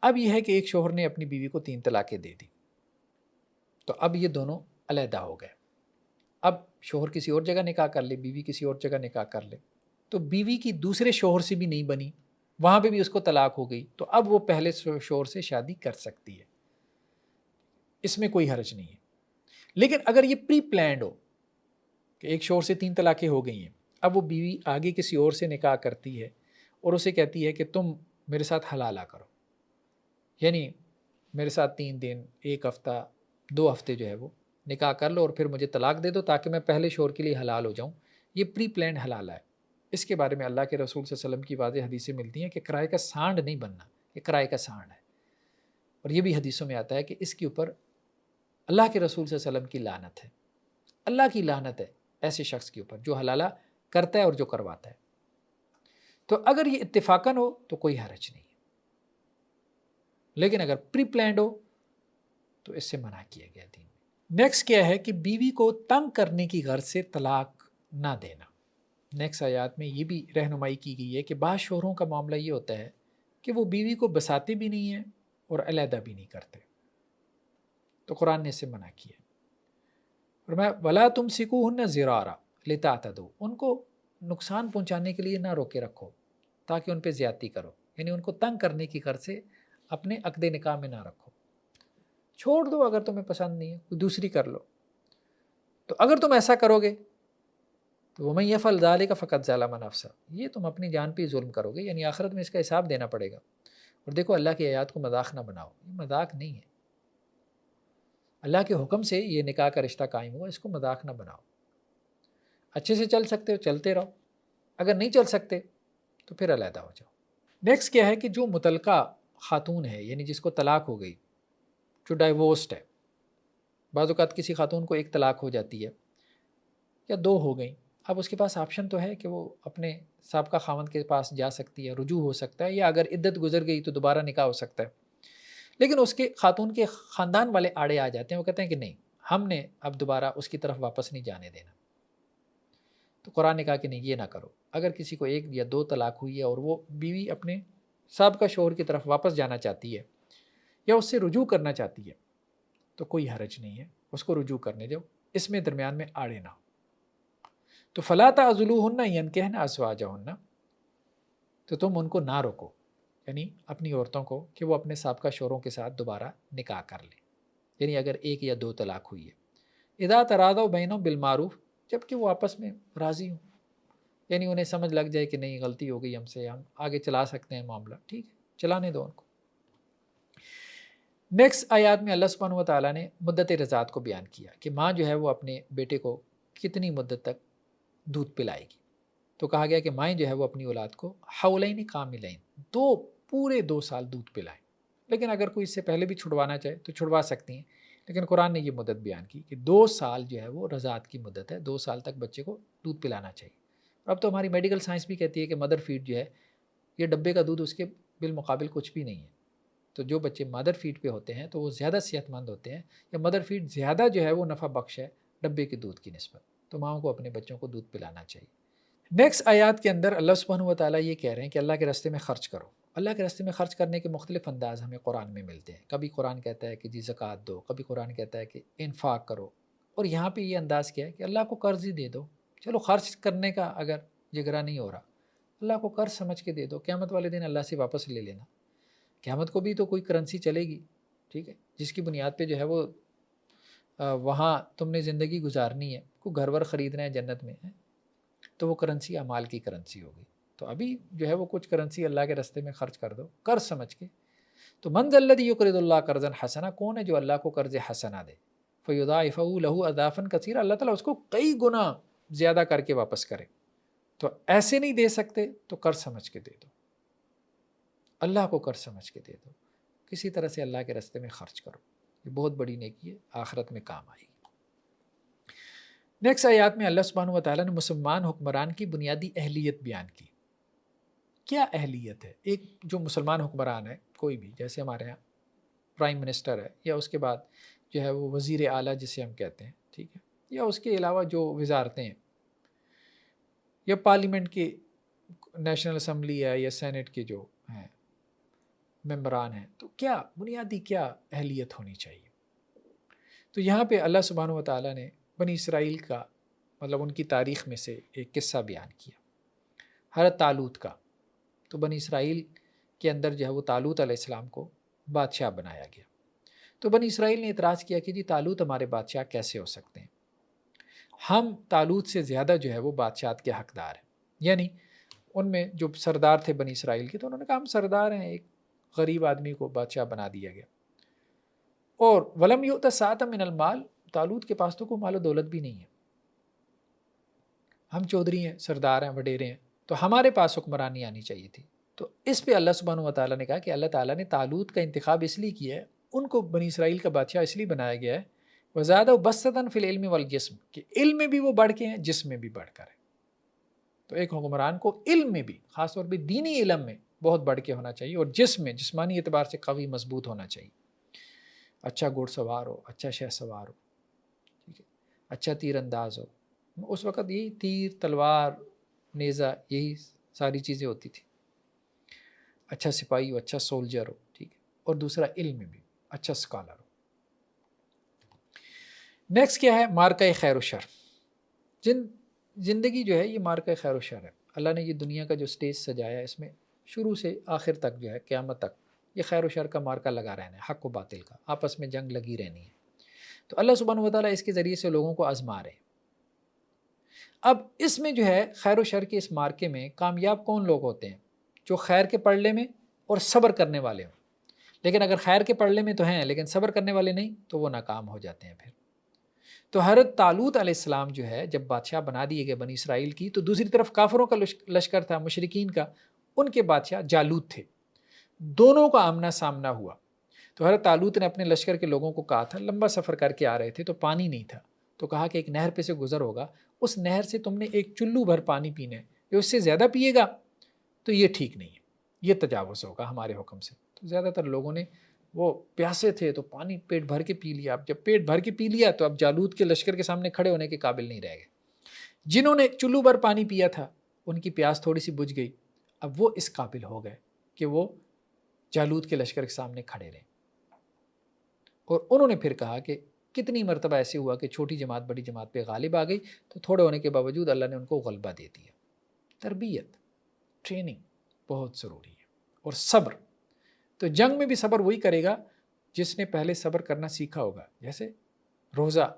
اب یہ ہے کہ ایک شوہر نے اپنی بیوی کو 3 طلاقیں دے دی، تو اب یہ دونوں علیحدہ ہو گئے. اب شوہر کسی اور جگہ نکاح کر لے، بیوی کسی اور جگہ نکاح کر لے، تو بیوی کی دوسرے شوہر سے بھی نہیں بنی، وہاں پہ بھی اس کو طلاق ہو گئی، تو اب وہ پہلے شوہر سے شادی کر سکتی ہے، اس میں کوئی حرج نہیں ہے. لیکن اگر یہ پری پلانڈ ہو کہ ایک شوہر سے 3 طلاقیں ہو گئی ہیں، اب وہ بیوی آگے کسی اور سے نکاح کرتی ہے اور اسے کہتی ہے کہ تم میرے ساتھ حلالہ کرو، یعنی میرے ساتھ 3 دن 1 ہفتہ 2 ہفتے جو ہے وہ نکاح کر لو اور پھر مجھے طلاق دے دو تاکہ میں پہلے شوہر کے لیے حلال ہو جاؤں. یہ پری پلانڈ حلالہ ہے. اس کے بارے میں اللہ کے رسول صلی اللہ علیہ وسلم کی واضح حدیثیں ملتی ہیں کہ کرائے کا سانڈ نہیں بننا، یہ کرائے کا سانڈ ہے. اور یہ بھی حدیثوں میں آتا ہے کہ اس کے اوپر اللہ کے رسول صلی اللہ علیہ وسلم کی لعنت ہے، اللہ کی لعنت ہے ایسے شخص کے اوپر جو حلالہ کرتا ہے اور جو کرواتا ہے. تو اگر یہ اتفاقاً ہو تو کوئی حرج نہیں ہے، لیکن اگر پری پلانڈ ہو تو اس سے منع کیا گیا دین. نیکسٹ کیا ہے کہ بیوی کو تنگ کرنے کی غرض سے طلاق نہ دینا. نیکسٹ آیات میں یہ بھی رہنمائی کی گئی ہے کہ بعض شوہروں کا معاملہ یہ ہوتا ہے کہ وہ بیوی کو بساتے بھی نہیں ہیں اور علیحدہ بھی نہیں کرتے، تو قرآن نے اسے منع کیا. فرمایا وَلَا تُمْسِكُوهُنَّ ضِرَارًا لِتَعْتَدُوا، ان کو نقصان پہنچانے کے لیے نہ روکے رکھو تاکہ ان پہ زیادتی کرو، یعنی ان کو تنگ کرنے کی غرض سے اپنے عقد نکاح میں نہ رکھو. چھوڑ دو اگر تمہیں پسند نہیں ہے، کوئی دوسری کر لو. تو اگر تم ایسا کرو گے تو وَمَن يَفْعَلْ ذَلِكَ فَقَدْ ظَلَمَ نَفْسَهُ، یہ تم اپنی جان پہ ظلم کرو گے، یعنی آخرت میں اس کا حساب دینا پڑے گا. اور دیکھو اللہ کی آیات کو مذاق نہ بناؤ، یہ مذاق نہیں ہے. اللہ کے حکم سے یہ نکاح کا رشتہ قائم ہوا، اس کو مذاق نہ بناؤ. اچھے سے چل سکتے ہو چلتے رہو، اگر نہیں چل سکتے تو پھر علیحدہ ہو جاؤ. نیکسٹ کیا ہے کہ جو متعلقہ خاتون ہے، یعنی جس کو طلاق ہو گئی، جو ڈائیورسڈ ہے، بعض اوقات کسی خاتون کو 1 طلاق ہو جاتی ہے یا 2 ہو گئیں، اب اس کے پاس آپشن تو ہے کہ وہ اپنے سابقہ خاوند کے پاس جا سکتی ہے، رجوع ہو سکتا ہے، یا اگر عدت گزر گئی تو دوبارہ نکاح ہو سکتا ہے. لیکن اس کے خاتون کے خاندان والے آڑے آ جاتے ہیں، وہ کہتے ہیں کہ نہیں، ہم نے اب دوبارہ اس کی طرف واپس نہیں جانے دینا. تو قرآن نے کہا کہ نہیں، یہ نہ کرو. اگر کسی کو 1 یا 2 طلاق ہوئی ہے اور وہ بیوی اپنے سابقہ شوہر کی طرف واپس جانا چاہتی ہے یا اس سے رجوع کرنا چاہتی ہے تو کوئی حرج نہیں ہے، اس کو رجوع کرنے دو، اس میں درمیان میں آڑے نہ ہو. تو فَلَا تَعْضُلُوهُنَّ يَنكِحْنَ أَزْوَاجَهُنَّ، تو تم ان کو نہ روکو، یعنی اپنی عورتوں کو، کہ وہ اپنے سابقہ شوہروں کے ساتھ دوبارہ نکاح کر لیں. یعنی اگر ایک یا دو طلاق ہوئی ہے، اذا تراضوا بینہم بالمعروف، جب کہ وہ آپس میں راضی ہوں، یعنی انہیں سمجھ لگ جائے کہ نہیں غلطی ہو گئی ہم سے، ہم آگے چلا سکتے ہیں معاملہ، ٹھیک ہے چلانے دو ان کو۔ نیکسٹ آیات میں اللہ سبحانہ و تعالیٰ نے مدت رضاعت کو بیان کیا کہ ماں جو ہے وہ اپنے بیٹے کو کتنی مدت تک دودھ پلائے گی، تو کہا گیا کہ مائیں جو ہے وہ اپنی اولاد کو حولین کاملین، پورے 2 سال دودھ پلائیں، لیکن اگر کوئی اس سے پہلے بھی چھڑوانا چاہے تو چھڑوا سکتی ہیں، لیکن قرآن نے یہ مدت بیان کی کہ 2 سال جو ہے وہ رضاعت کی مدت ہے، 2 سال تک بچے کو دودھ پلانا چاہیے۔ اور اب تو ہماری میڈیکل سائنس بھی کہتی ہے کہ مدر فیڈ جو ہے یہ ڈبے کا دودھ اس کے بالمقابل کچھ بھی نہیں ہے، تو جو بچے مدر فیڈ پہ ہوتے ہیں تو وہ زیادہ صحت مند ہوتے ہیں، یا مدر فیڈ زیادہ جو ہے وہ نفع بخش ہے ڈبے کے دودھ کی نسبت، تو ماؤں کو اپنے بچوں کو دودھ پلانا چاہیے۔ نیکسٹ آیات کے اندر اللہ سبحانہ و تعالیٰ یہ کہہ رہے ہیں کہ اللہ کے راستے میں خرچ کرو۔ اللہ کے راستے میں خرچ کرنے کے مختلف انداز ہمیں قرآن میں ملتے ہیں، کبھی قرآن کہتا ہے کہ جی زکوٰۃ دو، کبھی قرآن کہتا ہے کہ انفاق کرو، اور یہاں پہ یہ انداز کیا ہے کہ اللہ کو قرض ہی دے دو، چلو خرچ کرنے کا اگر جگرا نہیں ہو رہا، اللہ کو قرض سمجھ کے دے دو، قیامت والے دن اللہ سے واپس لے لینا، قیامت کو بھی تو کوئی کرنسی چلے گی، ٹھیک ہے، جس کی بنیاد پہ جو ہے وہ وہاں تم نے زندگی گزارنی ہے، کوئی گھر ور خریدنا ہے جنت میں ہے، تو وہ کرنسی اعمال کی کرنسی ہوگی، تو ابھی جو ہے وہ کچھ کرنسی اللہ کے راستے میں خرچ کر دو قرض سمجھ کے۔ تو من ذا الذی یقرض اللہ قرضا حسنا، کون ہے جو اللہ کو قرض حسنا دے، فیضاعفہ لہ اضعافا کثیرا، اللہ تعالیٰ اس کو کئی گنا زیادہ کر کے واپس کرے۔ تو ایسے نہیں دے سکتے تو قرض سمجھ کے دے دو، اللہ کو قرض سمجھ کے دے دو، کسی طرح سے اللہ کے راستے میں خرچ کرو، یہ بہت بڑی نیکی ہے، آخرت میں کام آئے گی۔ نیکسٹ آیات میں اللہ سبحانہ و تعالیٰ نے مسلمان حکمران کی بنیادی اہلیت بیان کی۔ کیا اہلیت ہے؟ ایک جو مسلمان حکمران ہے کوئی بھی، جیسے ہمارے یہاں پرائم منسٹر ہے، یا اس کے بعد جو ہے وہ وزیر اعلیٰ جسے ہم کہتے ہیں، ٹھیک ہے، یا اس کے علاوہ جو وزارتیں ہیں، یا پارلیمنٹ کے نیشنل اسمبلی ہے یا سینٹ کے جو ہیں ممبران ہیں، تو کیا بنیادی کیا اہلیت ہونی چاہیے؟ تو یہاں پہ اللہ سبحانہ و تعالیٰ نے بنی اسرائیل کا مطلب ان کی تاریخ میں سے ایک قصہ بیان کیا، حضرت طالوت کا۔ تو بنی اسرائیل کے اندر جو ہے وہ طالوت علیہ السلام کو بادشاہ بنایا گیا، تو بنی اسرائیل نے اعتراض کیا کہ جی طالوت ہمارے بادشاہ کیسے ہو سکتے ہیں، ہم طالوت سے زیادہ جو ہے وہ بادشاہت کے حقدار ہیں۔ یعنی ان میں جو سردار تھے بنی اسرائیل کے، تو انہوں نے کہا ہم سردار ہیں، ایک غریب آدمی کو بادشاہ بنا دیا گیا، اور ولم یؤت سعۃ من المال، طالوت کے پاس تو کوئی مال و دولت بھی نہیں ہے، ہم چودھری ہیں، سردار ہیں، وڈیرے ہیں، تو ہمارے پاس حکمرانی آنی چاہیے تھی۔ تو اس پہ اللہ سبحانہ و تعالیٰ نے کہا کہ اللہ تعالیٰ نے طالوت کا انتخاب اس لیے کیا ہے، ان کو بنی اسرائیل کا بادشاہ اس لیے بنایا گیا ہے، وزادہ بسطاً فی العلم والجسم، کہ علم میں بھی وہ بڑھ کے ہیں، جسم میں بھی بڑھ کر ہے۔ تو ایک حکمران کو علم میں بھی، خاص طور پہ دینی علم میں بہت بڑھ کے ہونا چاہیے، اور جسم میں جسمانی اعتبار سے قوی مضبوط ہونا چاہیے، اچھا گھوڑ سوار ہو، اچھا شہ سوار ہو، ٹھیک ہے، اچھا تیر انداز ہو۔ اس وقت یہی تیر، تلوار، نیزہ، یہی ساری چیزیں ہوتی تھی، اچھا سپاہی ہو، اچھا سولجر ہو، ٹھیک ہے، اور دوسرا علم میں بھی اچھا اسکالر ہو۔ نیکسٹ کیا ہے؟ مارکہ خیر و شر۔ زندگی جو ہے یہ مارکہ خیر و شر ہے، اللہ نے یہ دنیا کا جو سٹیج سجایا ہے، اس میں شروع سے آخر تک جو ہے قیامت تک یہ خیر و شر کا مارکہ لگا رہنا ہے، حق و باطل کا آپس میں جنگ لگی رہنی ہے۔ تو اللہ سبحانہ و تعالیٰ اس کے ذریعے سے لوگوں کو آزما رہے ہیں۔ اب اس میں جو ہے خیر و شر کے اس مارکے میں کامیاب کون لوگ ہوتے ہیں؟ جو خیر کے پڑھنے میں اور صبر کرنے والے ہوں، لیکن اگر خیر کے پڑھنے میں تو ہیں لیکن صبر کرنے والے نہیں، تو وہ ناکام ہو جاتے ہیں پھر۔ تو حضرت طالوت علیہ السلام جو ہے جب بادشاہ بنا دیے گئے بنی اسرائیل کی، تو دوسری طرف کافروں کا لشکر تھا، مشرکین کا، ان کے بادشاہ جالوت تھے، دونوں کا آمنا سامنا ہوا۔ تو حضرت طالوت نے اپنے لشکر کے لوگوں کو کہا تھا، لمبا سفر کر کے آ رہے تھے تو پانی نہیں تھا، تو کہا کہ ایک نہر پہ سے گزر ہوگا، اس نہر سے تم نے ایک چلو بھر پانی پینا ہے، جو اس سے زیادہ پیے گا تو یہ ٹھیک نہیں ہے، یہ تجاوز ہوگا ہمارے حکم سے۔ تو زیادہ تر لوگوں نے، وہ پیاسے تھے تو پانی پیٹ بھر کے پی لیا۔ اب جب پیٹ بھر کے پی لیا تو اب جالوت کے لشکر کے سامنے کھڑے ہونے کے قابل نہیں رہ گئے۔ جنہوں نے چلو بھر پانی پیا تھا ان کی پیاس تھوڑی سی بجھ گئی، اب وہ اس قابل ہو گئے کہ وہ جالوت کے لشکر کے سامنے کھڑے رہے، اور انہوں نے پھر کہا کہ کتنی مرتبہ ایسے ہوا کہ چھوٹی جماعت بڑی جماعت پہ غالب آ گئی، تو تھوڑے ہونے کے باوجود اللہ نے ان کو غلبہ دے دیا۔ تربیت، ٹریننگ بہت ضروری ہے، اور صبر۔ تو جنگ میں بھی صبر وہی کرے گا جس نے پہلے صبر کرنا سیکھا ہوگا. جیسے روزہ،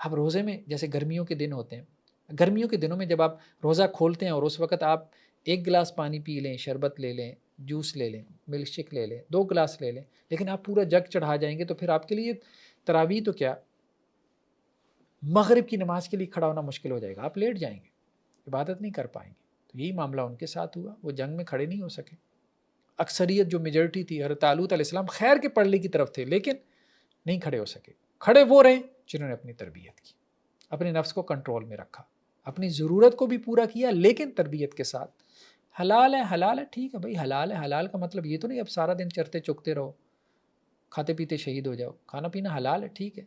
اب روزے میں جیسے گرمیوں کے دن ہوتے ہیں، گرمیوں کے دنوں میں جب آپ روزہ کھولتے ہیں اور اس وقت آپ 1 گلاس پانی پی لیں، شربت لے لیں، جوس لے لیں، ملک شیک لے لیں، 2 گلاس لے لیں، لیکن آپ پورا جگ چڑھا جائیں گے تو پھر آپ کے لیے تراویح تو کیا، مغرب کی نماز کے لیے کھڑا ہونا مشکل ہو جائے گا، آپ لیٹ جائیں گے، عبادت نہیں کر پائیں گے. تو یہی معاملہ ان کے ساتھ ہوا، وہ جنگ میں کھڑے نہیں ہو سکے. اکثریت جو میجورٹی تھی، حضرت طالوت علیہ السلام خیر کے پڑھنے کی طرف تھے لیکن نہیں کھڑے ہو سکے. کھڑے وہ رہے جنہوں نے اپنی تربیت کی، اپنے نفس کو کنٹرول میں رکھا، اپنی ضرورت کو بھی پورا کیا لیکن تربیت کے ساتھ. حلال ہے ٹھیک ہے بھائی، حلال ہے، حلال کا مطلب یہ تو نہیں اب سارا دن چرتے چکتے رہو، کھاتے پیتے شہید ہو جاؤ. کھانا پینا حلال ہے ٹھیک ہے،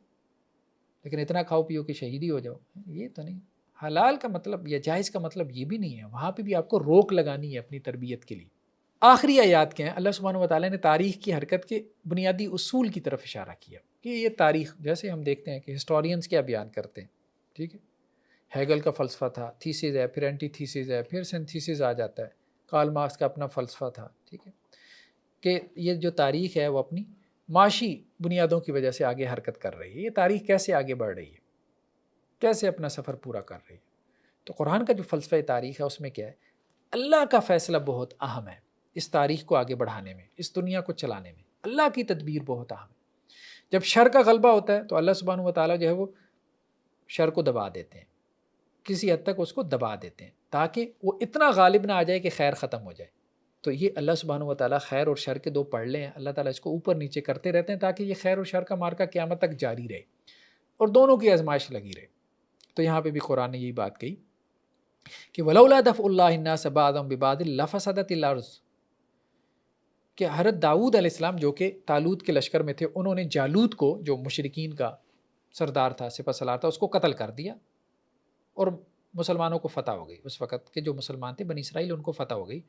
لیکن اتنا کھاؤ پیو کہ شہید ہی ہو جاؤ، یہ تو نہیں. حلال کا مطلب یا جائز کا مطلب یہ بھی نہیں ہے، وہاں پہ بھی آپ کو روک لگانی ہے اپنی تربیت کے لیے. آخری آیات کے ہیں، اللہ سبحانہ و تعالیٰ نے تاریخ کی حرکت کے بنیادی اصول کی طرف اشارہ کیا کہ یہ تاریخ، جیسے ہم دیکھتے ہیں کہ ہسٹورینز کیا بیان کرتے ہیں، ٹھیک ہے، ہیگل کا فلسفہ تھا، تھیسز ہے، پھر اینٹی تھیسز ہے، پھر سنتھیسز آ جاتا ہے، کارل مارکس کا اپنا فلسفہ تھا، ٹھیک ہے، کہ یہ جو تاریخ ہے وہ اپنی معاشی بنیادوں کی وجہ سے آگے حرکت کر رہی ہے. یہ تاریخ کیسے آگے بڑھ رہی ہے، کیسے اپنا سفر پورا کر رہی ہے. تو قرآن کا جو فلسفہ تاریخ ہے اس میں کیا ہے، اللہ کا فیصلہ بہت اہم ہے اس تاریخ کو آگے بڑھانے میں، اس دنیا کو چلانے میں. اللہ کی تدبیر بہت اہم ہے. جب شر کا غلبہ ہوتا ہے تو اللہ سبحانہ و تعالیٰ جو ہے وہ شر کو دبا دیتے ہیں، کسی حد تک اس کو دبا دیتے ہیں تاکہ وہ اتنا غالب نہ آ جائے کہ خیر ختم ہو جائے. تو یہ اللہ سبحانہ و تعالیٰ خیر اور شر کے 2 پڑھلے ہیں، اللہ تعالیٰ اس کو اوپر نیچے کرتے رہتے ہیں تاکہ یہ خیر اور شر کا مارکا قیامت تک جاری رہے اور دونوں کی آزمائش لگی رہے. تو یہاں پہ بھی قرآن نے یہی بات کہی کہ وَلَوْلَا دَفْعُ اللَّهِ النَّاسَ بَعْضَهُم بِبَعْضٍ لَفَسَدَتِ الْأَرْضُ، کہ حضرت داؤد علیہ السلام جو کہ طالوت کے لشکر میں تھے، انہوں نے جالوت کو جو مشرکین کا سردار تھا، سپہ سالار تھا، اس کو قتل کر دیا اور مسلمانوں کو فتح ہو گئی. اس وقت کے جو مسلمان تھے بنی اسرائیل، ان کو فتح ہو گئی.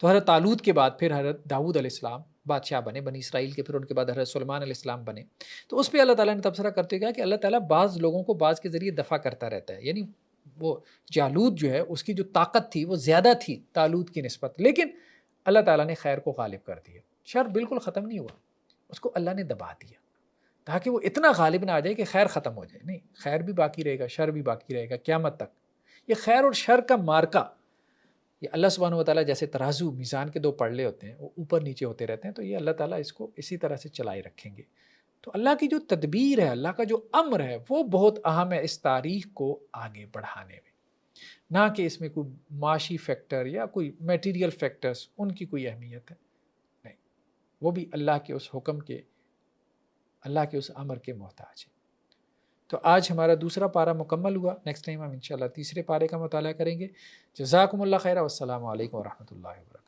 تو حضرت طالوت کے بعد پھر حضرت داؤد علیہ السلام بادشاہ بنے بنی اسرائیل کے، پھر ان کے بعد حضرت سلیمان علیہ السلام بنے. تو اس پہ اللہ تعالیٰ نے تبصرہ کرتے گیا کہ اللہ تعالیٰ بعض لوگوں کو بعض کے ذریعے دفع کرتا رہتا ہے. یعنی وہ جالوت جو ہے اس کی جو طاقت تھی وہ زیادہ تھی طالوت کی نسبت، لیکن اللہ تعالیٰ نے خیر کو غالب کر دیا. شر بالکل ختم نہیں ہوا، اس کو اللہ نے دبا دیا تاکہ وہ اتنا غالب نہ آ جائے کہ خیر ختم ہو جائے. نہیں، خیر بھی باقی رہے گا، شر بھی باقی رہے گا قیامت تک. یہ خیر اور شر کا مارکا، یہ اللہ سبحانہ و تعالیٰ جیسے ترازو میزان کے 2 پڑلے ہوتے ہیں، وہ اوپر نیچے ہوتے رہتے ہیں، تو یہ اللہ تعالیٰ اس کو اسی طرح سے چلائے رکھیں گے. تو اللہ کی جو تدبیر ہے، اللہ کا جو امر ہے، وہ بہت اہم ہے اس تاریخ کو آگے بڑھانے میں، نہ کہ اس میں کوئی معاشی فیکٹر یا کوئی میٹیریل فیکٹرز، ان کی کوئی اہمیت ہے نہیں. وہ بھی اللہ کے اس حکم کے، اللہ کے اس امر کے محتاج ہے. تو آج ہمارا دوسرا پارہ مکمل ہوا. نیکسٹ ٹائم ہم انشاءاللہ تیسرے پارے کا مطالعہ کریں گے. جزاکم اللہ خیر، والسلام علیکم ورحمۃ اللہ وبرکاتہ.